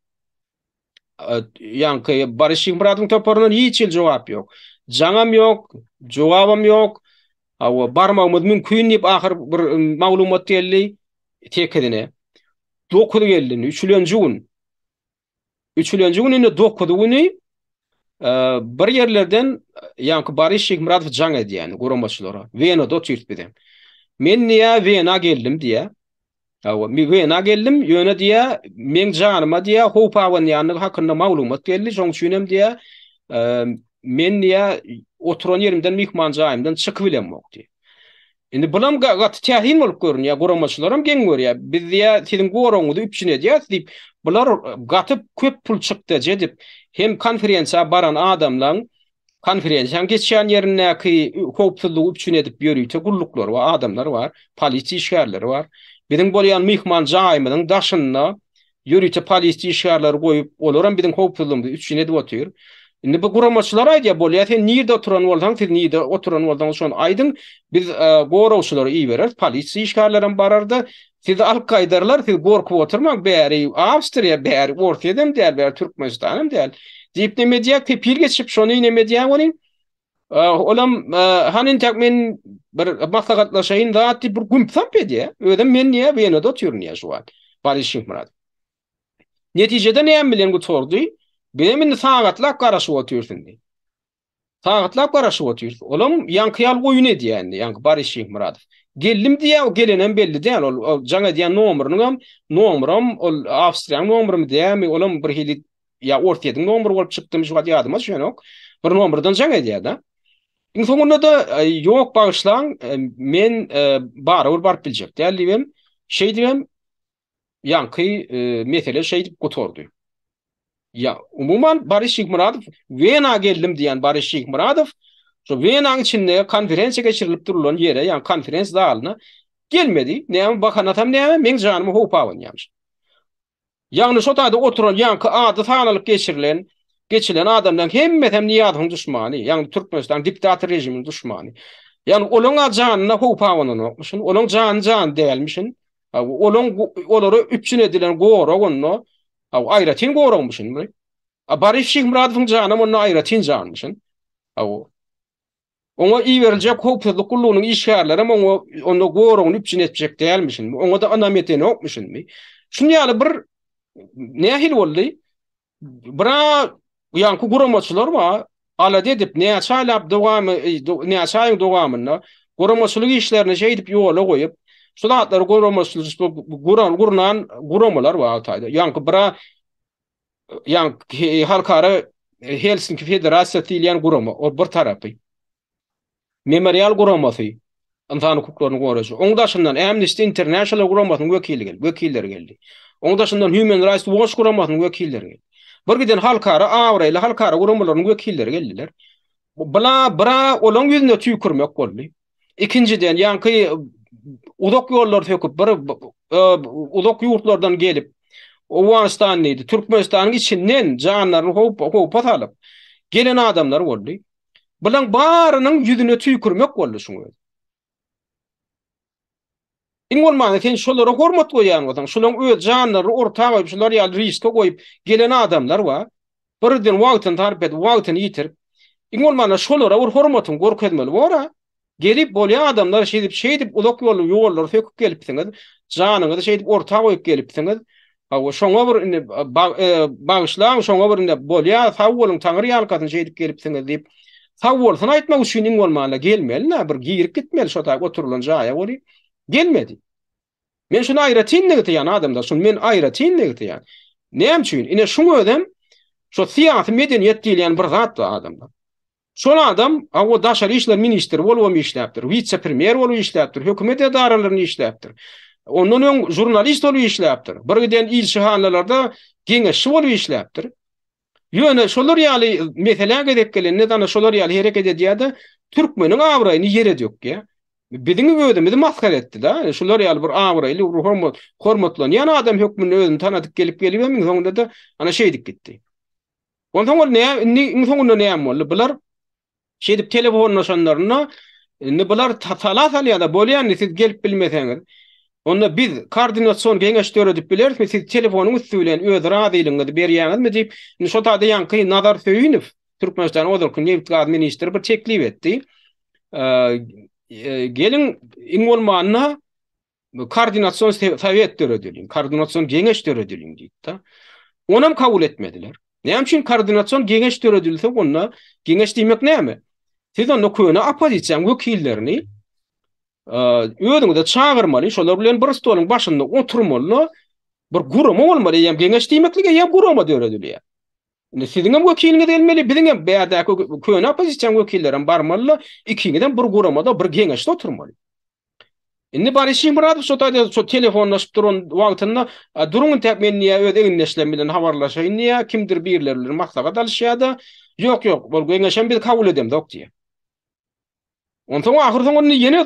Ýanky Barış Muradowyň toporundan hiç jogap ýok. Jaňam ýok, jogabam ýok. Awa barmagymyz mümkin diýip ahir bir maglumat geldi tekidine. 9 geldi. 3-nji gün. 3-nji gün ine 9 güni bir ýerlerden ýanky Barış Muradow jaň edýän guramaçylara. Wena da türtbedem. Men niýe Wena geldim diýe. Awa mi Wena geldim ýöne diýe men janyma diýe hopawan ýanyny hakynda maglumat geldi. Şoň üçinem diýe men niýe oturan yerimden mihmanjaýymdan çykyp bilemok diýe. Indi bulam gaty tähin bolup görünýär, guramaçylaram geň görýär. Biz diýe siziň goraňyzy üpçine diýär diýip bular gatyp köp pul çykdy jedip hem konferensiýa baran adamlaryň konferensiýaň geçýän ýerindäki howpsuzlygy üpçine edip ýörüýte gulluklar we adamlar bar, polisiýa işgärleri bar. Biziň bolýan mihmanjaýymyň daşyna ýörüýte polisiýa işgärleri goýup olaram biziň howpsuzlygymy üpçine edip otyr. Indi bu guramaçylar aýdýar bolýar, sen nirde oturan bolsaň, siz nirde oturan bolsaň şonu aýdyň, biz gorawçylary iý berer, polisiýa işgärlerim barardy. Siz alyp gaýdarlar, siz gorkup oturmaň, bäri Awstriýa, bäri Ortýadam däl, bäri Türkmenistanam däl. Diýip näme diýär, tepil geçip şonu näme diýär bolyň? Olam hanin tak men bir maslahatlaşaýyn da bir gümpsam pedi. Ödem men niye beni de oturýar şu an. Barışyk Murat. Netijede näme bilen gutordy? Benim sagatlar garaşyp oturýarsyň. Sagatlar garaşyp oturýar. Olam ýankyal goýun edýär, ýanky Barışyk Murat. Geldim diýär, gelenen belli däl. Ol jaňa diýen nomeryny nomeram ol Awstriýa nomerymy diýärmi? Olam bir hili ya Ortýadyň nomery bolup çykdym şu ýadyma şonok. Bir nomerden jaňa diýär da. Soňunda da ýok bagyşlaň, men barabir barp biljek. Däl şey diýem, ýanky mesele şey diýip gotordy. Ya umuman Barışyk Muradov Wena geldim diýen Barışyk Muradov şu Wena'nın içinde konferensiýa geçirilip durulan ýere, ýani konferens zalyna gelmedi. Näme bakanatam näme men janymy hopawyn ýaňyş. Ýagny şo taýda oturan ýanky ady sanalyp geçilen adamdan hemmeten niýatyň düşmany, ýani Türkmenistan diktator rejiminiň düşmany. Ýani olaň janyna hopawanyny okmuşyn, olaň jan dälmişin. Olary üpçün edilen goragyny aýratyn gorawmuşyn. Barışyk Muradowyň janyny onu aýratyn janmuşyn. Oňa iý beriljek howpsuzlyk gullugynyň işgärleri onu gorawyny üpçün etjek dälmişin. Oňa da anametini okmuşyn. Şunu ýaly bir nähil boldy? Bira ýanky guramaçylar wa alady edip näçälap dowamy näçäýin dowamyny guramaçylyk işlerini şey edip ýola goýup şulatlar guramaçylyk guramalar wa taýda ýanky bira ýanky halkara Helsinki Federasiýa diýilen gurama o bir tarapy memorial guramasy insan hukuklaryny goraýjy. Oňdaşyndan Amnesty International guramasynyň wekilleri geldi. Oňdaşyndan Human Rights Watch guramasynyň wekilleri geldi. Bir giden halkara Awraýly halkara guramalynyň wekilleri geldiler. Bira olaň ýüzüne tüýkürmek boldy. İkinciden ýanky uzak ýollar töküp bir uzak ýurtlardan gelip Owganistan neydi? Türkmenistanyň içinden janlaryny howp alyp gelen adamlar boldy. Bilen barynyň ýüzüne tüýkürmek boldy şuňa. Ingolmany sen şolara hormat goýan bolsaň, şolaryň öz janlary ortaga goýup, şolary ýaly riske goýup gelen adamlar wa birden wagtyny tarp edip, wagtyny ýitirip, ingolmany şolara bir hormatyň gorkezmeli bora. Gelip bolýan adamlar şey dip ulak ýollar söküp gelipsiňiz, janyňyzy şey dip ortaga goýup gelipsiňiz. Şoňa bir bagyşlaň, şoňa bir bolýan sag boluň taňry ýalkasyny şey dip gelipsiňiz diýip sag bolsaň aýtmak üçin ingolmany gelmeli, bir giyirip gitmeli şo taýda oturulan jaýa boly. Gelmedi. Men şunu aýratyn diýen adamda, şunu men aýratyn diýen. Näme üçin? Ine şunu ödem, şo siýasy medeniýet diýilen bir zat adamda. Şol adam, o daşary işler ministri bolup işläpdir, vice-premier bolup işläpdir, hökümet edaralaryny işläpdir. Ondan öň jurnalist bolup işläpdir. Bir giden ilşihanlarda geňeşçi bolup işläpdir. Ýöne şolar ýaly mesele gedip gelen, nedan şolar ýaly hereket edýärdi, türkmeniň awraýyny ýere dökýär. Biziň ödümizdi maskar etdi da. Şolar ýaly bir awraýly hormatlan. Ýani adam hökmüni özüni tanadyp gelip min soňunda da ana şey edip gitdi. Ondan ol min soňunda näme boldy? Bular şey edip telefonlaşanlaryna bular tasalasal ýa-da bolýan siz gelip bilmeseňiz. Onda biz koordinasiýon geňeş töredip bilersmi? Siz telefonyň üstünden öz razylygyňyzy berýäňizmi diýip şo taýda ýanky Nazar Söýünov Türkmenistan Ozarky Neft ministri bir teklip etdi. Gelin ingolmanyna koordinasiýon sowet töredilýär. Koordinasiýon geňeş töredilýär diýdi. Onam kabul etmediler. Näme üçin koordinasiýon geňeş töredilse onda geňeş diýmek näme? Siz onu köne opozisiýa wekillerini ödüňizde çağırmaly, şolar bilen bir stoluň başynda oturmaly, bir gurama bolmaly, ýa geňeş diýmeklige ýa gurama töredilýär. Indi siziň hem wekiliniz gelmeli, biziň hem bädäki köne opozisiýa wekillerim barmaly, ikiňizden bir guramada bir geňeşde oturmaly. Indi Barışyk Muradow şo taýda şo telefonlaşyp duran wagtynda duruň täp men niýe öz eňleşlen bilen habarlaşaýyn niýe kimdir birlerler maksat alýşýarda. Ýok, bol geňeşem biz kabul edem dok diýär. Ondan ahir soňra ýene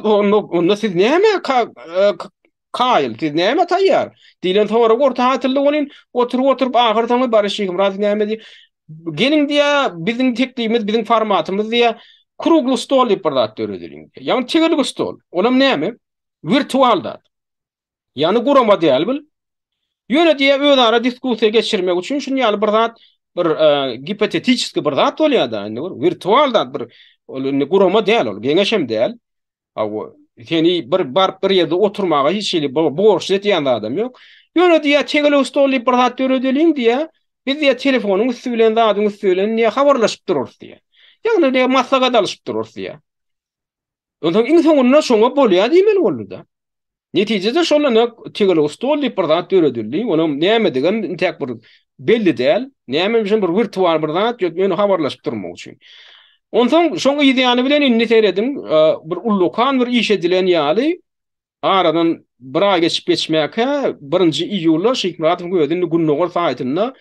onda siz näme kaýyl, siz näme taýýar? Diýlen soňra orta hatyrly bolyn, oturup ahir soňra Barışyk Muradow näme diýär? Gelin diye bizim teklifimiz, bizim formatımız diye kuruglu stol diýip bir zat döredilin. Yani tegeli stol. Olam näme? Virtual zat. Yani gurama diýil bil. Ýöne diye özara diskusiýa geçirmek üçin şunu ýaly bir zat bir hipotetический bir zat bolýar da, virtual zat bir gurama diýil ol, geňeşem diýil. Aw seni bir ýerde oturmaga hiç şeýle borç etýän adam ýok. Ýöne diýe tegeli stol diýip bir zat döredilin diýe biz diýe telefonyň üstü bilen zadyň üstü bilen niýe habarlaşyp dururuz diýe. Ýagny diýe maslahat alyşyp dururuz diýe. Ondan iň soňunda şoňa bolýar diýmeli boldy da. Netijede şolany tegeli stol diýip bir zat döredildi. Onuň näme digen tek bir belli däl. Näme üçin bir virtual bir zat ýötmeni habarlaşyp durmak üçin. Ondan şoňa ýa-ni bilen inni seredim, bir ullukan bir iş edilen ýaly aradan bir ay geçip geçmäke 1-nji iýulda Şeýh Muradow gözüni Günnogor saýtynda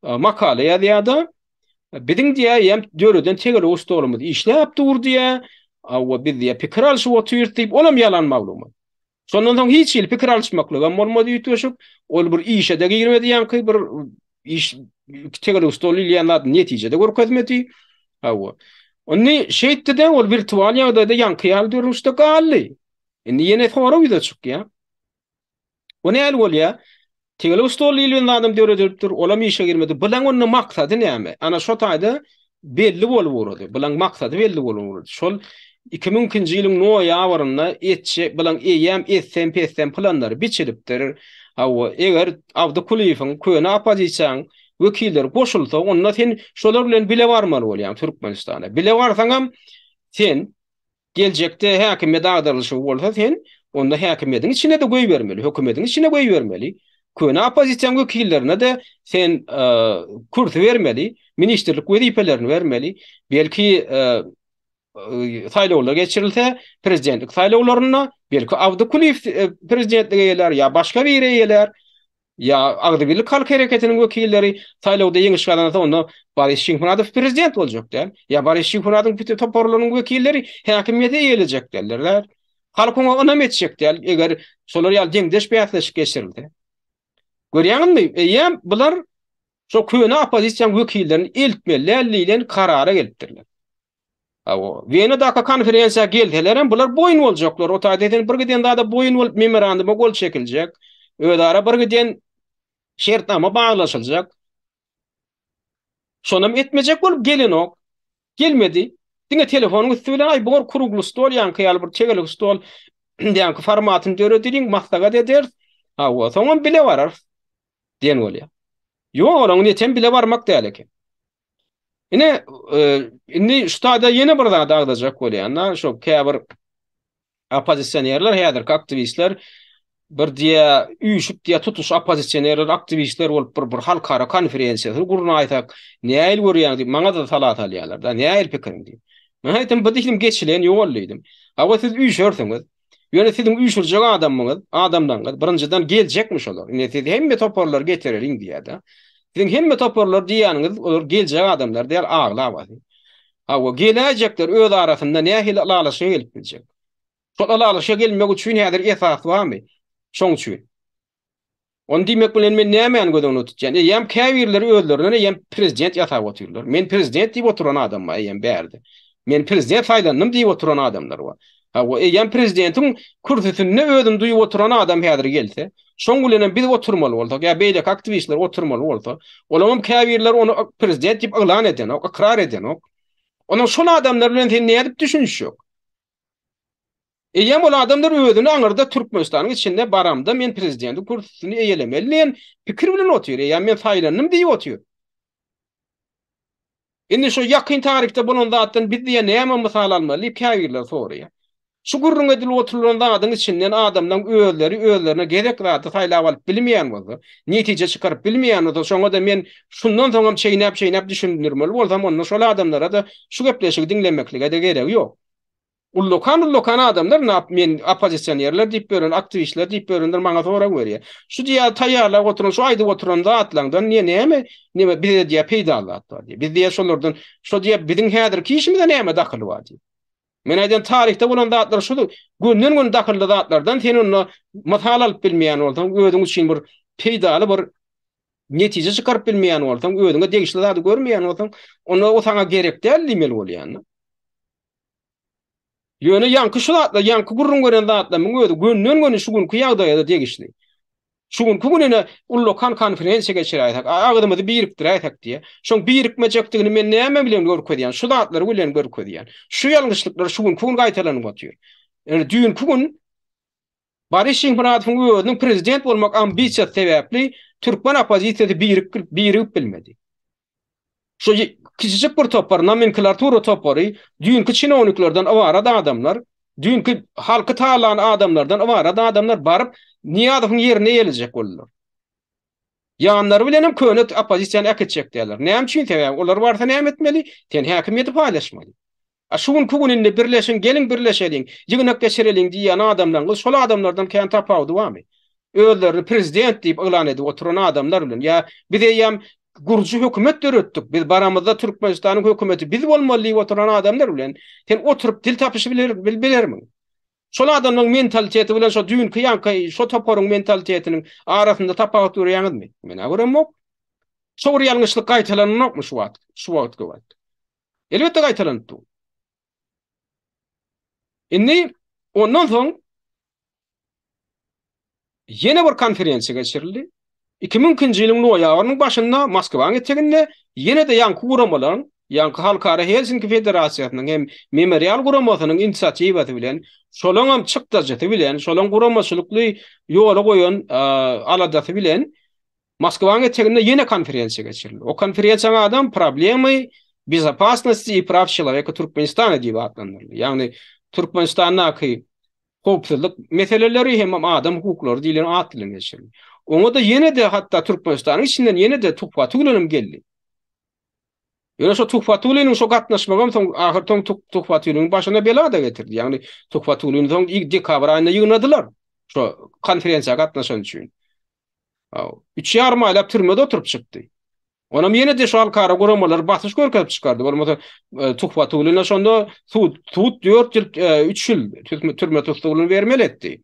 makale ýazýardy. Biziň diýe ýem döreden tegeli stolumyz işläp dur diýe, we biz diýe pikir alşyp oturýardyk, olam ýalan maglumat. Şondan soň hiç il pikir alşmaklyga bolmady ýetişip, ol bir işe de girmediýän ki bir iş tegeli stol ýanlady netijede görkezmedi. Hawa. Onni şeýtde ol virtual ýagdaýda ýankyýal dörüşde gally. Indi ýene sonra ýa çykýar. O näme bolýar? Tegeli stol ýylyň adam döredipdir, olam işe girmedi. Bilen onuň maksady näme? Ana şo taýda belli bolup urady. Bilen maksady belli bolup urady. Şol 2000-nji ýylyň noýabrynda etçe bilen EYM, SMP planlary biçilipdir. Hawa eger Abdukuliýewiň köne opozisiýaň wekilleri goşulsa, onda sen şolar bilen bile barmaly bolýan Türkmenistana. Bile barsaňam sen geljekde häkimde agdarlyşy bolsa sen onda häkimetiň içine de goý bermeli, hökümetiň içine goý bermeli. Köne opozisiýa wekillerine de sen kurs bermeli, ministrlik wezipelerini bermeli. Belki saýlawlar geçirilse, prezidentlik saýlawlaryna belki Abdukuliýew prezidentlige ýeler ýa başga bir ýeler ýa Agdybirlik halk hereketiniň wekilleri saýlawda ýeňişgäden soň onda Barys Şyhmuradow prezident boljak der. Ýa Barys Şyhmuradowyň bütün toporlarynyň wekilleri häkimiýete ýelecek derler. Halk oňa onam etjek der. Eger şolar ýaly deňdeş beýaslaşyp geçirildi. Görýäňizmi? Ýa bular şo köne opozisiýa wekillerini eltmelerliğinden karara gelipdirler. Venedagi konferensiýa geldiler, bular boyun boljaklar. O taýdan bir giden da boyun bolup memoranduma gol çekiljek. Ödara bir giden şertnama baglaşyljak. Şonam etmejek bolup gelin ok. Gelmedi. Diňe telefonyň üstü bilen ay bor kuruglu stol ýanky bir tegeli stol ýanky formatyny dörediriň maksaga eder. O soňam bile barar diýen bolýar. Ýok, onuň netem bile barmak däl eken. Ine indi şu taýda ýene bir zat agdajak bolýan, şo käbir opozisiýerler, häzir aktivistler bir diýe üýşüp diýe tutuş opozisiýerler, aktivistler bolup bir halkara konferensiýa gurna aýtak, näil görýän diýip maňa da salat alýarlar da, näil pikirim diýip. Men aýtdym, bu diýdim geçilen ýollyydym. Hawa siz üýşürsiňiz. Ýöne siziň üýşürjek adamdan birinjiden geljekmiş olar. Ine siz hemme toporlar getireriň diýär-de. Sizin hemme toporlar diýäniňiz olar geljek adamlar diýär aglap. Hawa geläjekler öz arasynda nähil alalaşy gelip biljek. Şol alalaşy gelmek üçin häzir esas barmy? Şoň üçin. Onu diýmek bilen men näme gödüň tutjan? Ýem käbirleri özlerine ýem prezident ýatab oturýarlar. Men prezident diýip oturan adamma ýem berdi. Men prezident faýdanynym diýip oturan adamlar bar. Hawa ýem prezidentiň kursysyny özüm duýup oturan adam häzir gelse, şoň bilen biz oturmaly bolsak, ýa beýlek aktivistler oturmaly bolsa, olamam käbirler onu prezident diýip elan eden, ikrar eden ok. Onuň şol adamlar bilen sen nädip düşünýüş ýok. Ýem ol adamlar özüni aňyrda Türkmenistanyň içinde baramda men prezidentlik kursyny eýelemeliyim, pikir bilen oturýar, ýa men faýlanynym diýip oturýar. Indi şu ýakyn tarihte bolan zatdan biz diýe näme mysal almaly, käbirler soraýar. Şu gurrun edil oturulan adyň içinden adamdan özlerine gerek zady saýlap alyp bilmeýän bolsa, netije çykaryp bilmeýän bolsa, şoňa da men şundan soňam çeýnäp düşündirmeli bolsam, onda şol adamlara da şu gepleşigi dinlemeklige de gerek ýok. Ullokan adamlar men opozisiýerler diýip beren, aktivistler diýip berenler maňa sora berýär. Şu diýär taýýarlap oturan, şu aýda oturan zatlardan näme biz diýär peýdalat diýär. Biz diýär şolardan, şu diýär biziň häzirki işimize näme dakyly bar diýär. Men aýdan tarihte bolan zatlar şudur. Günden dakylly zatlardan sen onu masal alyp bilmeýän bolsaň, özüň üçin bir peýdaly bir Netije çıkarıp bilmeýän bolsaň, özüňe degişli zady görmeýän bolsaň, onda o sana gerek däl dimeli bolýan. Ýöne ýanky şu zatla, ýanky gurrun gören zatla müň özü gönnen göni şu günki ýagdaýda degişli. Şu günki gününe ullokan konferensiýa geçiräýek, agdymyzy birikdiräýek diýe. Şoň birikmejekdigini men näme bilen görkezýän, şu zatlary bilen görkezýän. Şu ýalňyşlyklar şu günki gün gaýtalanyp batýar. Yani düýünki gün Barış Şinhuratov'un özünün prezident bolmak ambisiyası sebäpli Türkmen opozisiýasy birikip bilmedi. Şu kiçijek bir topar, nomenklatura topary, düýünki çinowniklerden awara da adamlar, düýünki halky taýlan adamlardan awara da adamlar barıp Niýazowyň ýerine ýeljek bolýar. Ýanlary bilen hem könet opozisiýany äketjek diýerler. Näme üçin sebäp? Olar barsa näme etmeli? Ten häkimiýeti paýlaşmaly. Şuň kuguninde birleşin, gelin birleşeliň, ýygnak geçireliň diýen adamlar, şol adamlardan kän tapawdy wamy? Özleri prezident diýip elan edip oturan adamlar bilen ýa biz eýem gurju hökümet döretdik. Biz baramyzda Türkmenistanyň hökümeti biz bolmaly oturan adamlar bilen sen oturup dil tapyşy bilermi? Şol adamlaryň mentaliteti bilen şo düýünki ýanky şo toparyň mentalitetiniň arasynda tapawut durýanydmy? Mene göremok. Şo bir ýalňyşlyk gaýtalanmakmy şu wagt? Şu wagtga wagt. Elbetde gaýtalandy. Indi ondan soň ýene bir konferensiýa geçirildi. 2000-nji ýylyň noýabrynyň başynda Moskwaň etjeginde ýene de ýanky guramalaryň, ýanky halkara Helsinki Federasiýasynyň hem memorial guramasynyň inisiatiwasy bilen şolaň hem çykdajy bilen, şolaň guramaçylykly ýola goýan aladasy bilen Moskwaň etjeginde ýene konferensiýa geçirildi. O konferensiýaň adam problemy безопасности и прав человека Türkmenistana diýip adlandyryldy. Ýagny Türkmenistanyň howpsuzlyk meseleleri hem adam hukuklary diýilen atlyň geçirildi. Oňa da ýene de hatda Türkmenistanyň içinden ýene de tuhfa tüglenim geldi. Ýöne şo tuhfa tüglenim şo gatnaşmagam soň ahir tuhfa tüglenim başyna bela da getirdi. Ýagny tuhfa tüglenim soň ilk dekabr aýynda ýygnadylar. Şo konferensiýa gatnaşan üçin. 3,5 aýlap türmede oturup çykdy. Onam ýene de şo halkara guramalar basyş görkezip çykardy. Bolmasa tuhfa tüglenim şonda tut 4 ýyl 3 ýyl türme tutulgyny bermeli etdi.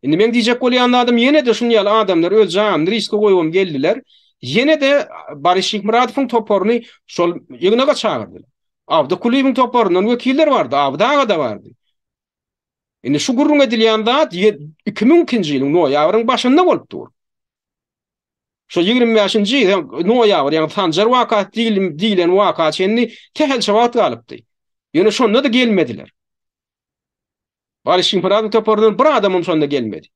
Indi men diýjek bolýan adam ýene de şunýal adamlar öz janyny riske goýup geldiler. Ýene de Barış Şinhuratowyň toparyny şol ýygnaga çagyrdylar. Abdy Kuliýewiň toparynyň wekiller bardy, Abdaga da bardy. Indi şu gurrun edilýän zat 2000-nji ýylyň noýabrynyň başynda bolup dur. Şo 25-nji noýabr, ýani Sanjar wakat diýilen wakat şeňni tehel şewat galypdy. Ýöne şonda da gelmediler. Barış Şinhuratowyň toparynyň bir adamym şonda gelmedi.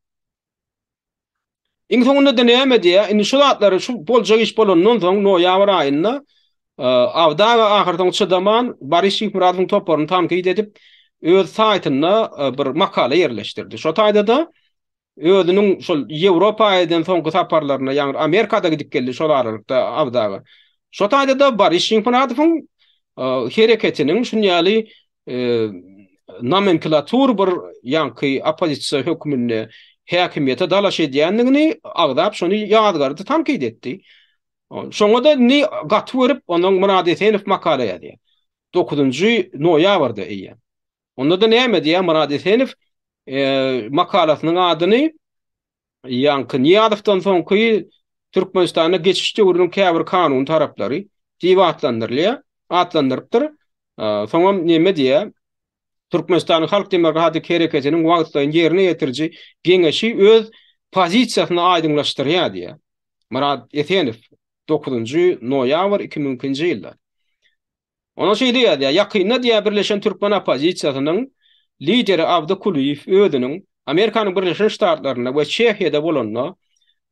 Iň soňunda da näme diýe? Indi şu zatlary şu boljak iş bolandan soň noýabr aýynda Abdaga ahyrdan çydaman Barış Şinhuratowyň toparyny tanqid edip öz saýtyna bir makala ýerleşdirdi. Şo taýda da özüniň şol Ýewropa aýdan soňky saparlaryna, ýani Amerikada gidip geldi şol aralykda Abdaga. Şo taýda da Barış Şinhuratowyň hereketiniň şunýaly nomenklatur bir ýanky opozisiýa hökümine häkimiýete dalaş edýändigini agdap şonu ýadgardy tanqid etdi. Şoňa da ni gaty berip onuň Murad Eseňew makala ýazdy. 9-njy noýabrda eýen. Onda da näme diýär Murad Eseňew makalasynyň adyny ýanky Niýazowdan soňky Türkmenistana geçişde urunun käbir kanun taraplary diýip atlandyrylýar. Soňam näme diýär? Türkmenistanyň Halk Demokratik Hereketiniň wagtlaryň ýerine ýetirji geňeşi öz pozisiýasyny aýdynlaşdyrýar diýär. Murad Eseňew 9-njy noýabr 2000-nji ýylda. Ona şeýle ýazýar, ýakynda diýär Birleşen Türkmen opozisiýasynyň lideri Abdy Kuliýew özüniň Amerikanyň Birleşen Ştatlaryna we Çehiýede bolanyna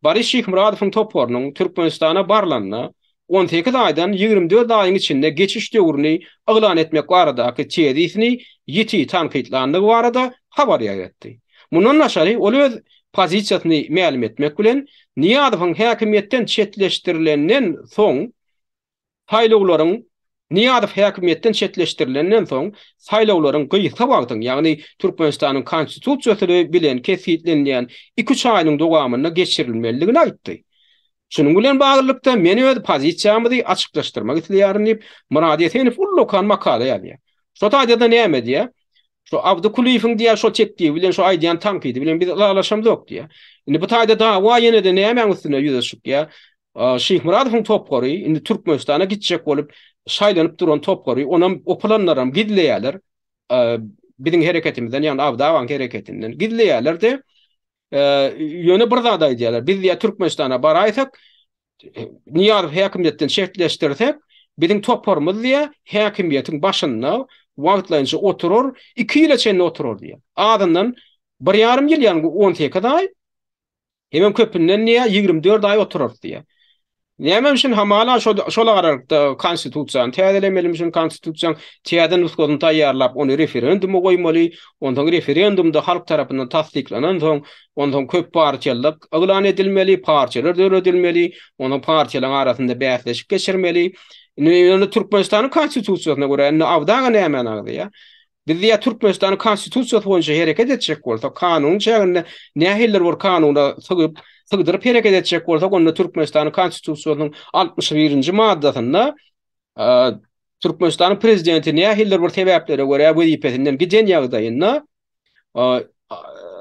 Barış Şinhuratowyň toparynyň Türkmenistana barlanyna 18 aýdan 24 aýyň içinde geçiş döwrüni elan etmek baradaky teýdisini ýeti tanqidlandygy barada habar ýaýratdy. Mundan naşary ol öz pozisiýasyny ma'lum etmek bilen Niýazowyň häkimiýetden çetleşdirilenden soň saýlawlaryň Niýazow häkimiýetden çetleşdirilenden soň saýlawlaryň gyýsa wagtyň, ýagny Türkmenistanyň konstitusiýasy bilen kesitlenýän 2-3 aýynyň dowamyna geçirilmeligini aýtdy. Şunun bilen baglykda men öz pozisiýamy açyklaşdyrmak isleýärim diýip Murad Eseňew ullokan makala ýazýar. Şo taýda da näme diýär? Şo Abdy Kuliýewiň diýär şo çekdiği bilen şo aýdýan tanqidi bilen biz alaşamyk diýär. Indi bu taýda da wa ýene de näme üstüne ýüzüşip ýa Şeyh Muradowyň topgary indi Türkmenistana gitjek bolup şaýlanyp duran topgary onam o planlaram gidleýärler. Biziň hereketimizden ýani Abdawaň hereketinden gidleýärler de ýöne bir zat aýdýarlar. Biz ýa Türkmenistana baraýsak, Niýar häkimiýetden şertleşdirsek, biziň toparmyz diýe häkimiýetiň başynda wagtlaýynça oturur, 2 ýyla çenli oturur diýe. Adyndan 1,5 ýyl ýani 18 aý, hemem köpünden niýe 24 aý oturur diýe. Näme üçin hamala şola gararykda konstitusiýany täzelemeli üçin konstitusiýaň täze nusgasyny taýýarlap ony referenduma goýmaly, ondan referendumda halk tarapyndan tasdiklanan soň ondan köp partiýalyk aglan edilmeli, partiýalar döredilmeli, onu partiýalaryň arasynda bäsleşip geçirmeli. Indi Türkmenistanyň konstitusiýasyna görä Abdaga näme ýa? Biz ýa Türkmenistanyň konstitusiýasy boýunça hereket etjek bolsak, kanun çäginde nähiller bar kanunda sygdyryp hereket etjek bolsak, onda Türkmenistanyň konstitusiýasynyň 61-nji maddasynda Türkmenistanyň prezidenti nähiller bar sebäplere görä wezipesinden giden ýagdaýynda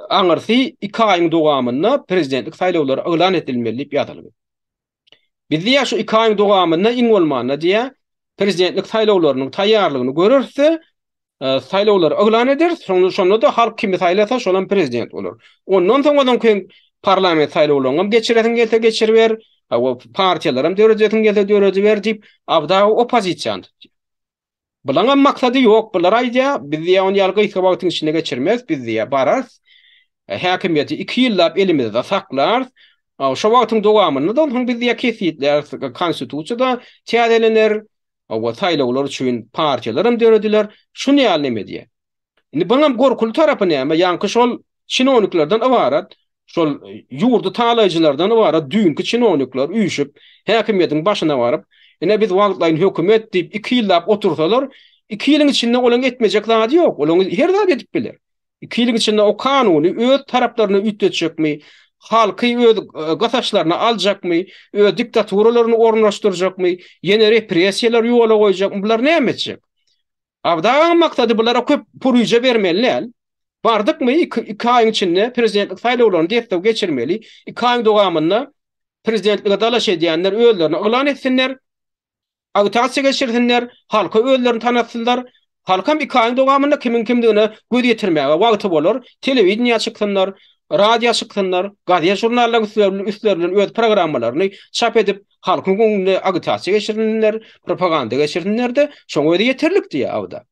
aňyrsy 2 aýyň dowamynda prezidentlik saýlawlary elan edilmeli diýip ýazylýar. Biz ýa şu 2 aýyň dowamynda iň bolmanda diýe prezidentlik saýlawlarynyň taýýarlygyny görürse, saýlawlar elan eder, şonda da halk kimi saýlasa şolan prezident bolar. Ondan soňradan keň parlament saýlawlaryny geçiresiň gelse geçirber, o partiýalaram dörejetin gelse dörejer diýip abda opozisiýan. Bularga maksady ýok, bular aýdýa, biz ýa ony ýalgy wagtyň içinde geçirmez, biz ýa baras. Häkimiýeti 2 ýyllap elimizde saklar. Şo wagtyň dowamynda da biz ýa kesitler konstitusiýada täzelener. O saýlawlar üçin partiýalaram dörediler. Şunu ýalneme diýe. Indi bana gorkul tarapy näme? Ýanky şol çinoniklerden ibarat, şol ýurdu talaýjylardan ibarat düňkü çinonikler üýşüp häkimiýetiň başyna baryp, ene biz wagtlaýyn hökümet diýip 2 ýyllap otursalar, 2 ýylyň içinde olaň etmejek zat ýok. Olaň her zat edip biler. 2 ýylyň içinde o kanuny öz taraplaryny ütletjekmi? Halky öz gasaçlaryna aljakmy, öz diktaturalarını ornaşdyrjakmy, ýene repressiýalar ýola goýjakmy, bular näme etjek? Abdaň maksady bulara köp purýja bermeli. Bardykmy 2 aýyň içinde prezidentlik saýlawlaryny depdew geçirmeli. 2 aýyň dowamynda prezidentlige dalaş edýänler özlerini elan etsinler, agitasiýa geçirsinler, halka özlerini tanatsynlar. Halkam 2 aýyň dowamynda kimin kimdigine göz ýetirmäge wagty bolar, telewizioniýa çyksynlar, radio çyksynlar, gaziýa jurnallar üstlerlen öz programmalaryny çap edip halkyň göňüne agitasiýa geçirinler, propaganda geçirinler de şoňa öýde ýeterlik diýe abda.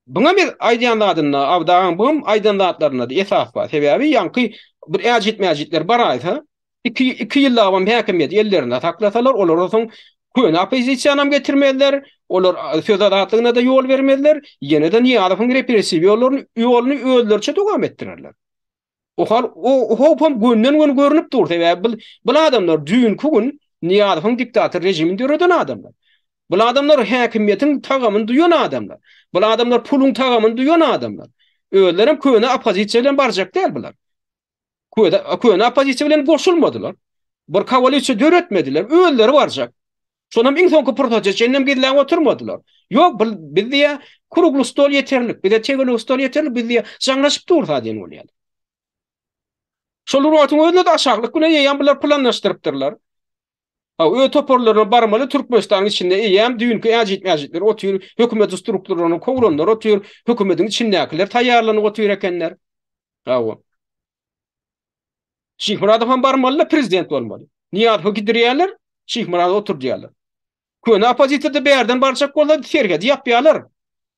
Buňa bir aýdýanlaryna abdaň bum aýdýanlaryna esas bar. Sebäbi ýanky bir äjitmäjitler bar aýsa, 2 ýyl awam häkimiýet ellerinde taklasalar, olar soň köne opozisiýanam getirmediler, olar söz azatlygyna da ýol bermediler, ýene de Niýazowyň repressiw ýoluny özlerçe dowam etdirerler. O hal o hopam gönden görünüp dur. Sebäbi bu adamlar düňkü gün Niýazowyň diktator rejiminde ýöreden adamlar. Bu adamlar häkimiýetiň tagamyny duýan adamlar. Bu adamlar pulun tagamyny duýan adamlar. Özlerim köne opozisiýa bilen barjak däl bular. Köne opozisiýa bilen goşulmadylar. Bir koalisiýa döretmediler. Özleri barjak. Şonam iň soňky prototip jennem gidilän oturmadylar. Ýok, biz diýe kurugly stol ýeterlik, bir de tegeli stol ýeterlik, biz diýe jaňlaşyp dursa diýen bolýar. Şol ruhatyň özüne de aşaglyk güne ýan bular planlaşdyrypdyrlar. Ö toporlaryna barmaly Türkmenistanyň içinde ýam düňkü äjitmäjitler otyr, hökümet strukturlaryny kowranlar otyr, hökümetiň içindekiler taýýarlanyp otyr ekenler. Şeyh Muradow ham barmaly prezident bolmaly. Niýat gidirýärler, Şeyh Muradow oturýarlar. Köne opozisiýada bärden barjak bolsa serget ýapýarlar.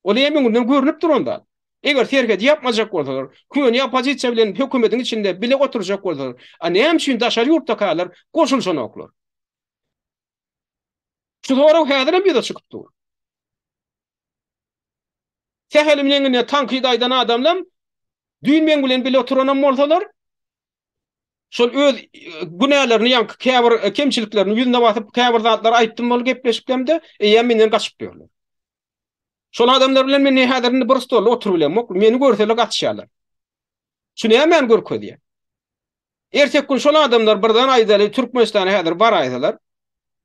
Ola ýa meňden görünüp duranda. Eger serget ýapmajak bolsalar, köne opozisiýa bilen hökümetiň içinde bile oturjak bolsalar, näme üçin daşar ýurtda kalar, goşulşan oklar. Şu doğru häzirem ýa-da çykyp dur. Sehelim ýeňine tanky daýdan adamlar düýün men bilen bile oturanam bolsalar, şol öz günälerini ýa-da käbir kemçiliklerini ýüzüne basyp käbir zatlar aýtdym bol gepleşiplemde, ýa menden gaçyp ýörler. Şol adamlar bilen men häzirinde bir stolda oturup bilemok, meni görseler gaçýarlar. Şunu hemen görkezýär. Ertek gün şol adamlar birden aýdaly Türkmenistana häzir bar aýsalar,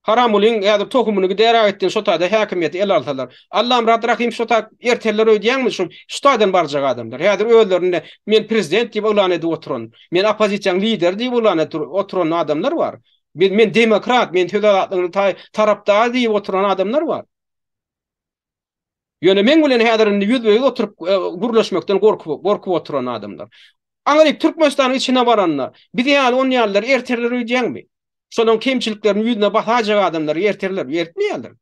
haram ulyň ýa-da tohumyny gidera etden şotada häkimiýeti el alsalar. Allahym Rahman Rahim şota erteler öýdýänmi şu şotadan barjak adamlar. Häzir özlerinde men prezident diýip elan edip oturan, men opozisiýaň lider diýip elan edip oturan adamlar bar. Men demokrat, men feodallygyň tarapdary diýip oturan adamlar bar. Ýöne men bilen häzirinde ýüzbeýi oturup gurlaşmakdan gorkup oturan adamlar. Aňaryp Türkmenistanyň içine baranlar, biz ýaly on ýallar erterler öýdýäňmi? Şonuň kemçiliklerini ýüzüne bahajak adamlar erterler, ertmeýärler.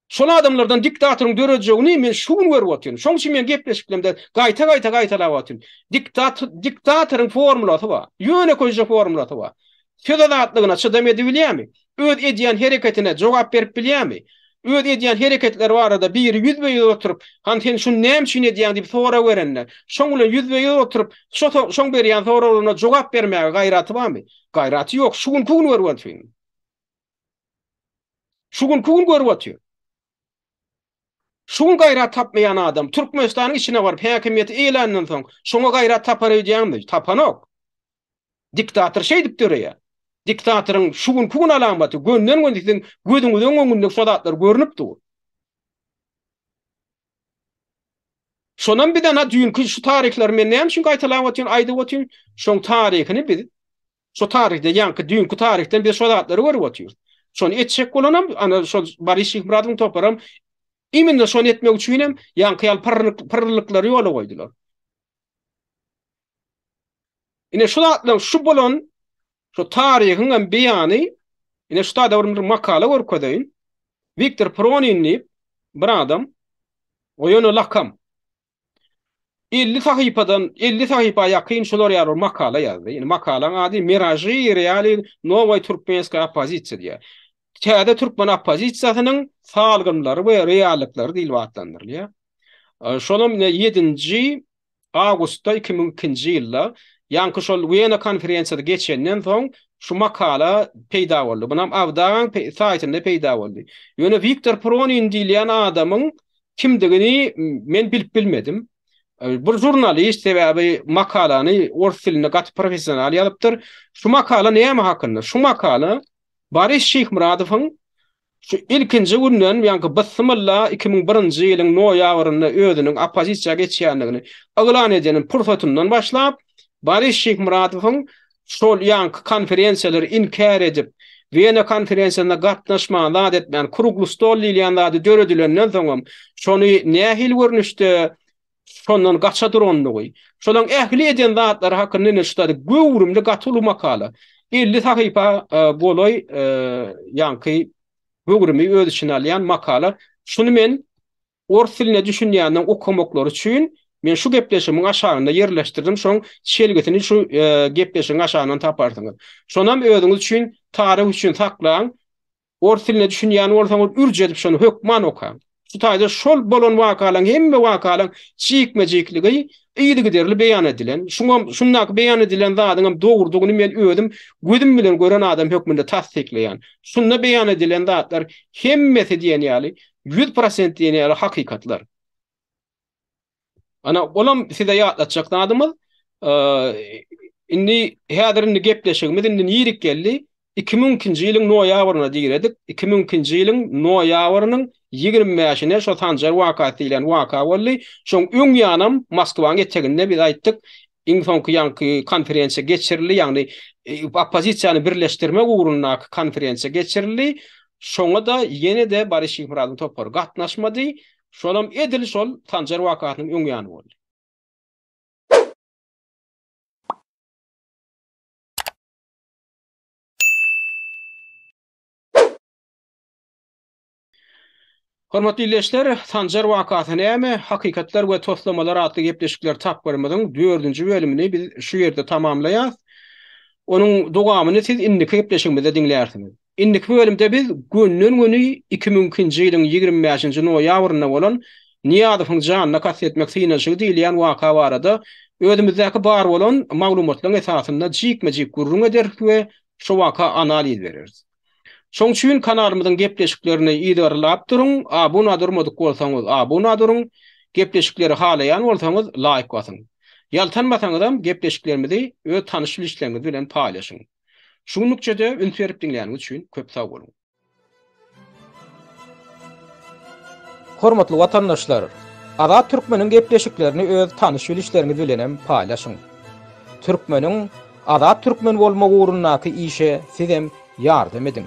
Şol adamlardan diktatorun dörejegini men şuň görüp otyryn. Şoň üçin men gepleşiklemde gaýta-gaýtalap otyryn. Diktatorun formulasy bar. Ýöne köýje formulasy bar. Feodalatlygyna çydam edip bilýärmi? Öz edýän hereketine jogap berip bilýärmi? Öz edýän hereketler barada biri ýüzbeýi oturup, "Han sen şunu näme üçin edýän?" diýip sora berenler. Şoň bilen ýüzbeýi oturup, şoň berýän soralarına jogap bermäge gaýraty barmy? Gaýraty ýok. Şuň kugun görüp otyryn. Şuň kugun görüp otyryn. Şuň gaýrat tapmayan adam Türkmenistanyň içine barıp häkimiýeti eýlenden soň şoňa gaýrat tapar edýärmi? Tapanok. Diktator şey dip durýar. Diktatorun şuň kugun alamaty gönden göndikden gözüňizden öňünde sodatlar görünüp dur. Şondan bir dana düýünki şu tarihler men näme üçin gaýtalap otyryn, aýdyp otyryn? Şoň tarihini biz, şu tarihde ýanky düýünki tarihden bir sodatlary görüp otyryn. Şonu etjek bolanam, ana şo Barış Şihmuradowyň toparam. Iminde şonu etmek üçin hem ýanky pırrlyklary ýola goýdular. Ine şu zatlar şu bolan şu tarihiň beýany, ine şu da bir makala görkezýin. Viktor Proninni bir adam, oýuny lakam. 50 sahipa ýakyn şolar ýarar makala ýazdy. Ine makalaň ady Miraji reali nowy türkmenska opozisiýa diýär. Täze türkmen opozisiýasynyň salgynlary we reallykları diýilip atlandyrylýar. Şolam 7 Awgustda 2002-nji ýylda ýanky şol Wiener konferensiýada geçenden soň şu makala peýda boldy. Bunam Avdaň saýtynda peýda boldy. Ýöne Viktor Pronin diýilen adamyň kimdigini men bilip bilmedim. Bir jurnalist sebäbi makalany ors diline gaty professional ýazypdyr. Şu makala näme hakynda? Şu makala Barış Şihmuradowyň şu ilkinji günden ýanky Bismillah 2001-nji ýylyň noýabrynda özüniň opozisiýa geçýändigini aglan edenin pursatyndan başlap Barış Şihmuradowyň şol ýanky konferensiýaları inkar edip Wiener konferensiýasynda gatnaşma zat etmän kurugly stol diýilýän döredilen soňam şonu nähil görnüşde şondan gaça durandygy. Şolaň ähli eden zatlar hakynda näşde göwrümli gatyly makala. 50 sahipa boloy ýanky göwrümi öz içine alýan makala. Şunu men ors diline düşünýänden okumaklary üçin men şu gepleşimiň aşagynda ýerleşdirdim. Şoň şelgetini şu gepleşiň aşagyndan taparsyňyz. Şonam özüňiz üçin, tarih üçin saklaň. Ors diline düşünýän bolsaňyz ürjedip şonu hökman okaň. Şu taýda şol bolan wakalaň hemme wakalaň çykmejikliги ýygy derli beýan edilen. Şundak beýan edilen zadyň dogurdugyny men özüm gözüm bilen gören adam hökmünde tasdikleýän. Şunda beýan edilen zatlar hemmesi diýen ýaly 100% diýen ýaly hakykatlar. Ana bolam size ýatlatjak adamyz indi häzirinde gepleşigimiz indi ýerik geldi. 2002-nji ýylyň noýabryna diýeredik. 2002-nji ýylyň noýabrynyň 25-ine şo Sanjar wakaty diýilen waka boldy. Şoň öň ýanam Moskwaň etjeginde biz aýtdyk. Iň soňky ýanky konferensiýa geçirildi, ýagny opozisiýany birleşdirmek ugruna konferensiýa geçirildi. Şoňa da ýene-de Barış Şihmuradowyň topary gatnaşmady. Şolam edil şol Sanjar wakatynyň öň ýany boldy. Hormatly dinleýijiler, Sanjar wakaty näme? Hakykatlar we toslamalar adly gepleşikler tap görmediň 4-nji bölümini biz şu ýerde tamamlaýas. Onuň dowamyny siz indiki gepleşigimizde dinleýärsiňiz. Indiki bölümde biz günnün güni 2002-nji ýylyň 25-nji noýabryna bolan Niýazowyň janyna kasy etmek synaşygy diýilýän waka barada özümizdäki bar bolan maglumatlaryň esasynda jikmejik gurrun eder we şu waka analiz bereriz. Şoň üçin kanalymyzyň gepleşiklerini ýydarlap duruň, abuna durmadyk bolsaňyz abuna duruň, gepleşikleri halaýan bolsaňyz like basyň. Ýaltanmasaňyzam gepleşiklerimizi öz tanyş bilişleriniz bilen paýlaşyň. Şuňlukça-da ünferip dinleýäniňiz üçin köp sag bolun. Hormatly watandaşlar, Azat Türkmeniň gepleşiklerini öz tanyş bilişleriniz bilen paýlaşyň. Türkmeniň azat türkmen bolmak uğrundaky işe sizem ýardam ediň.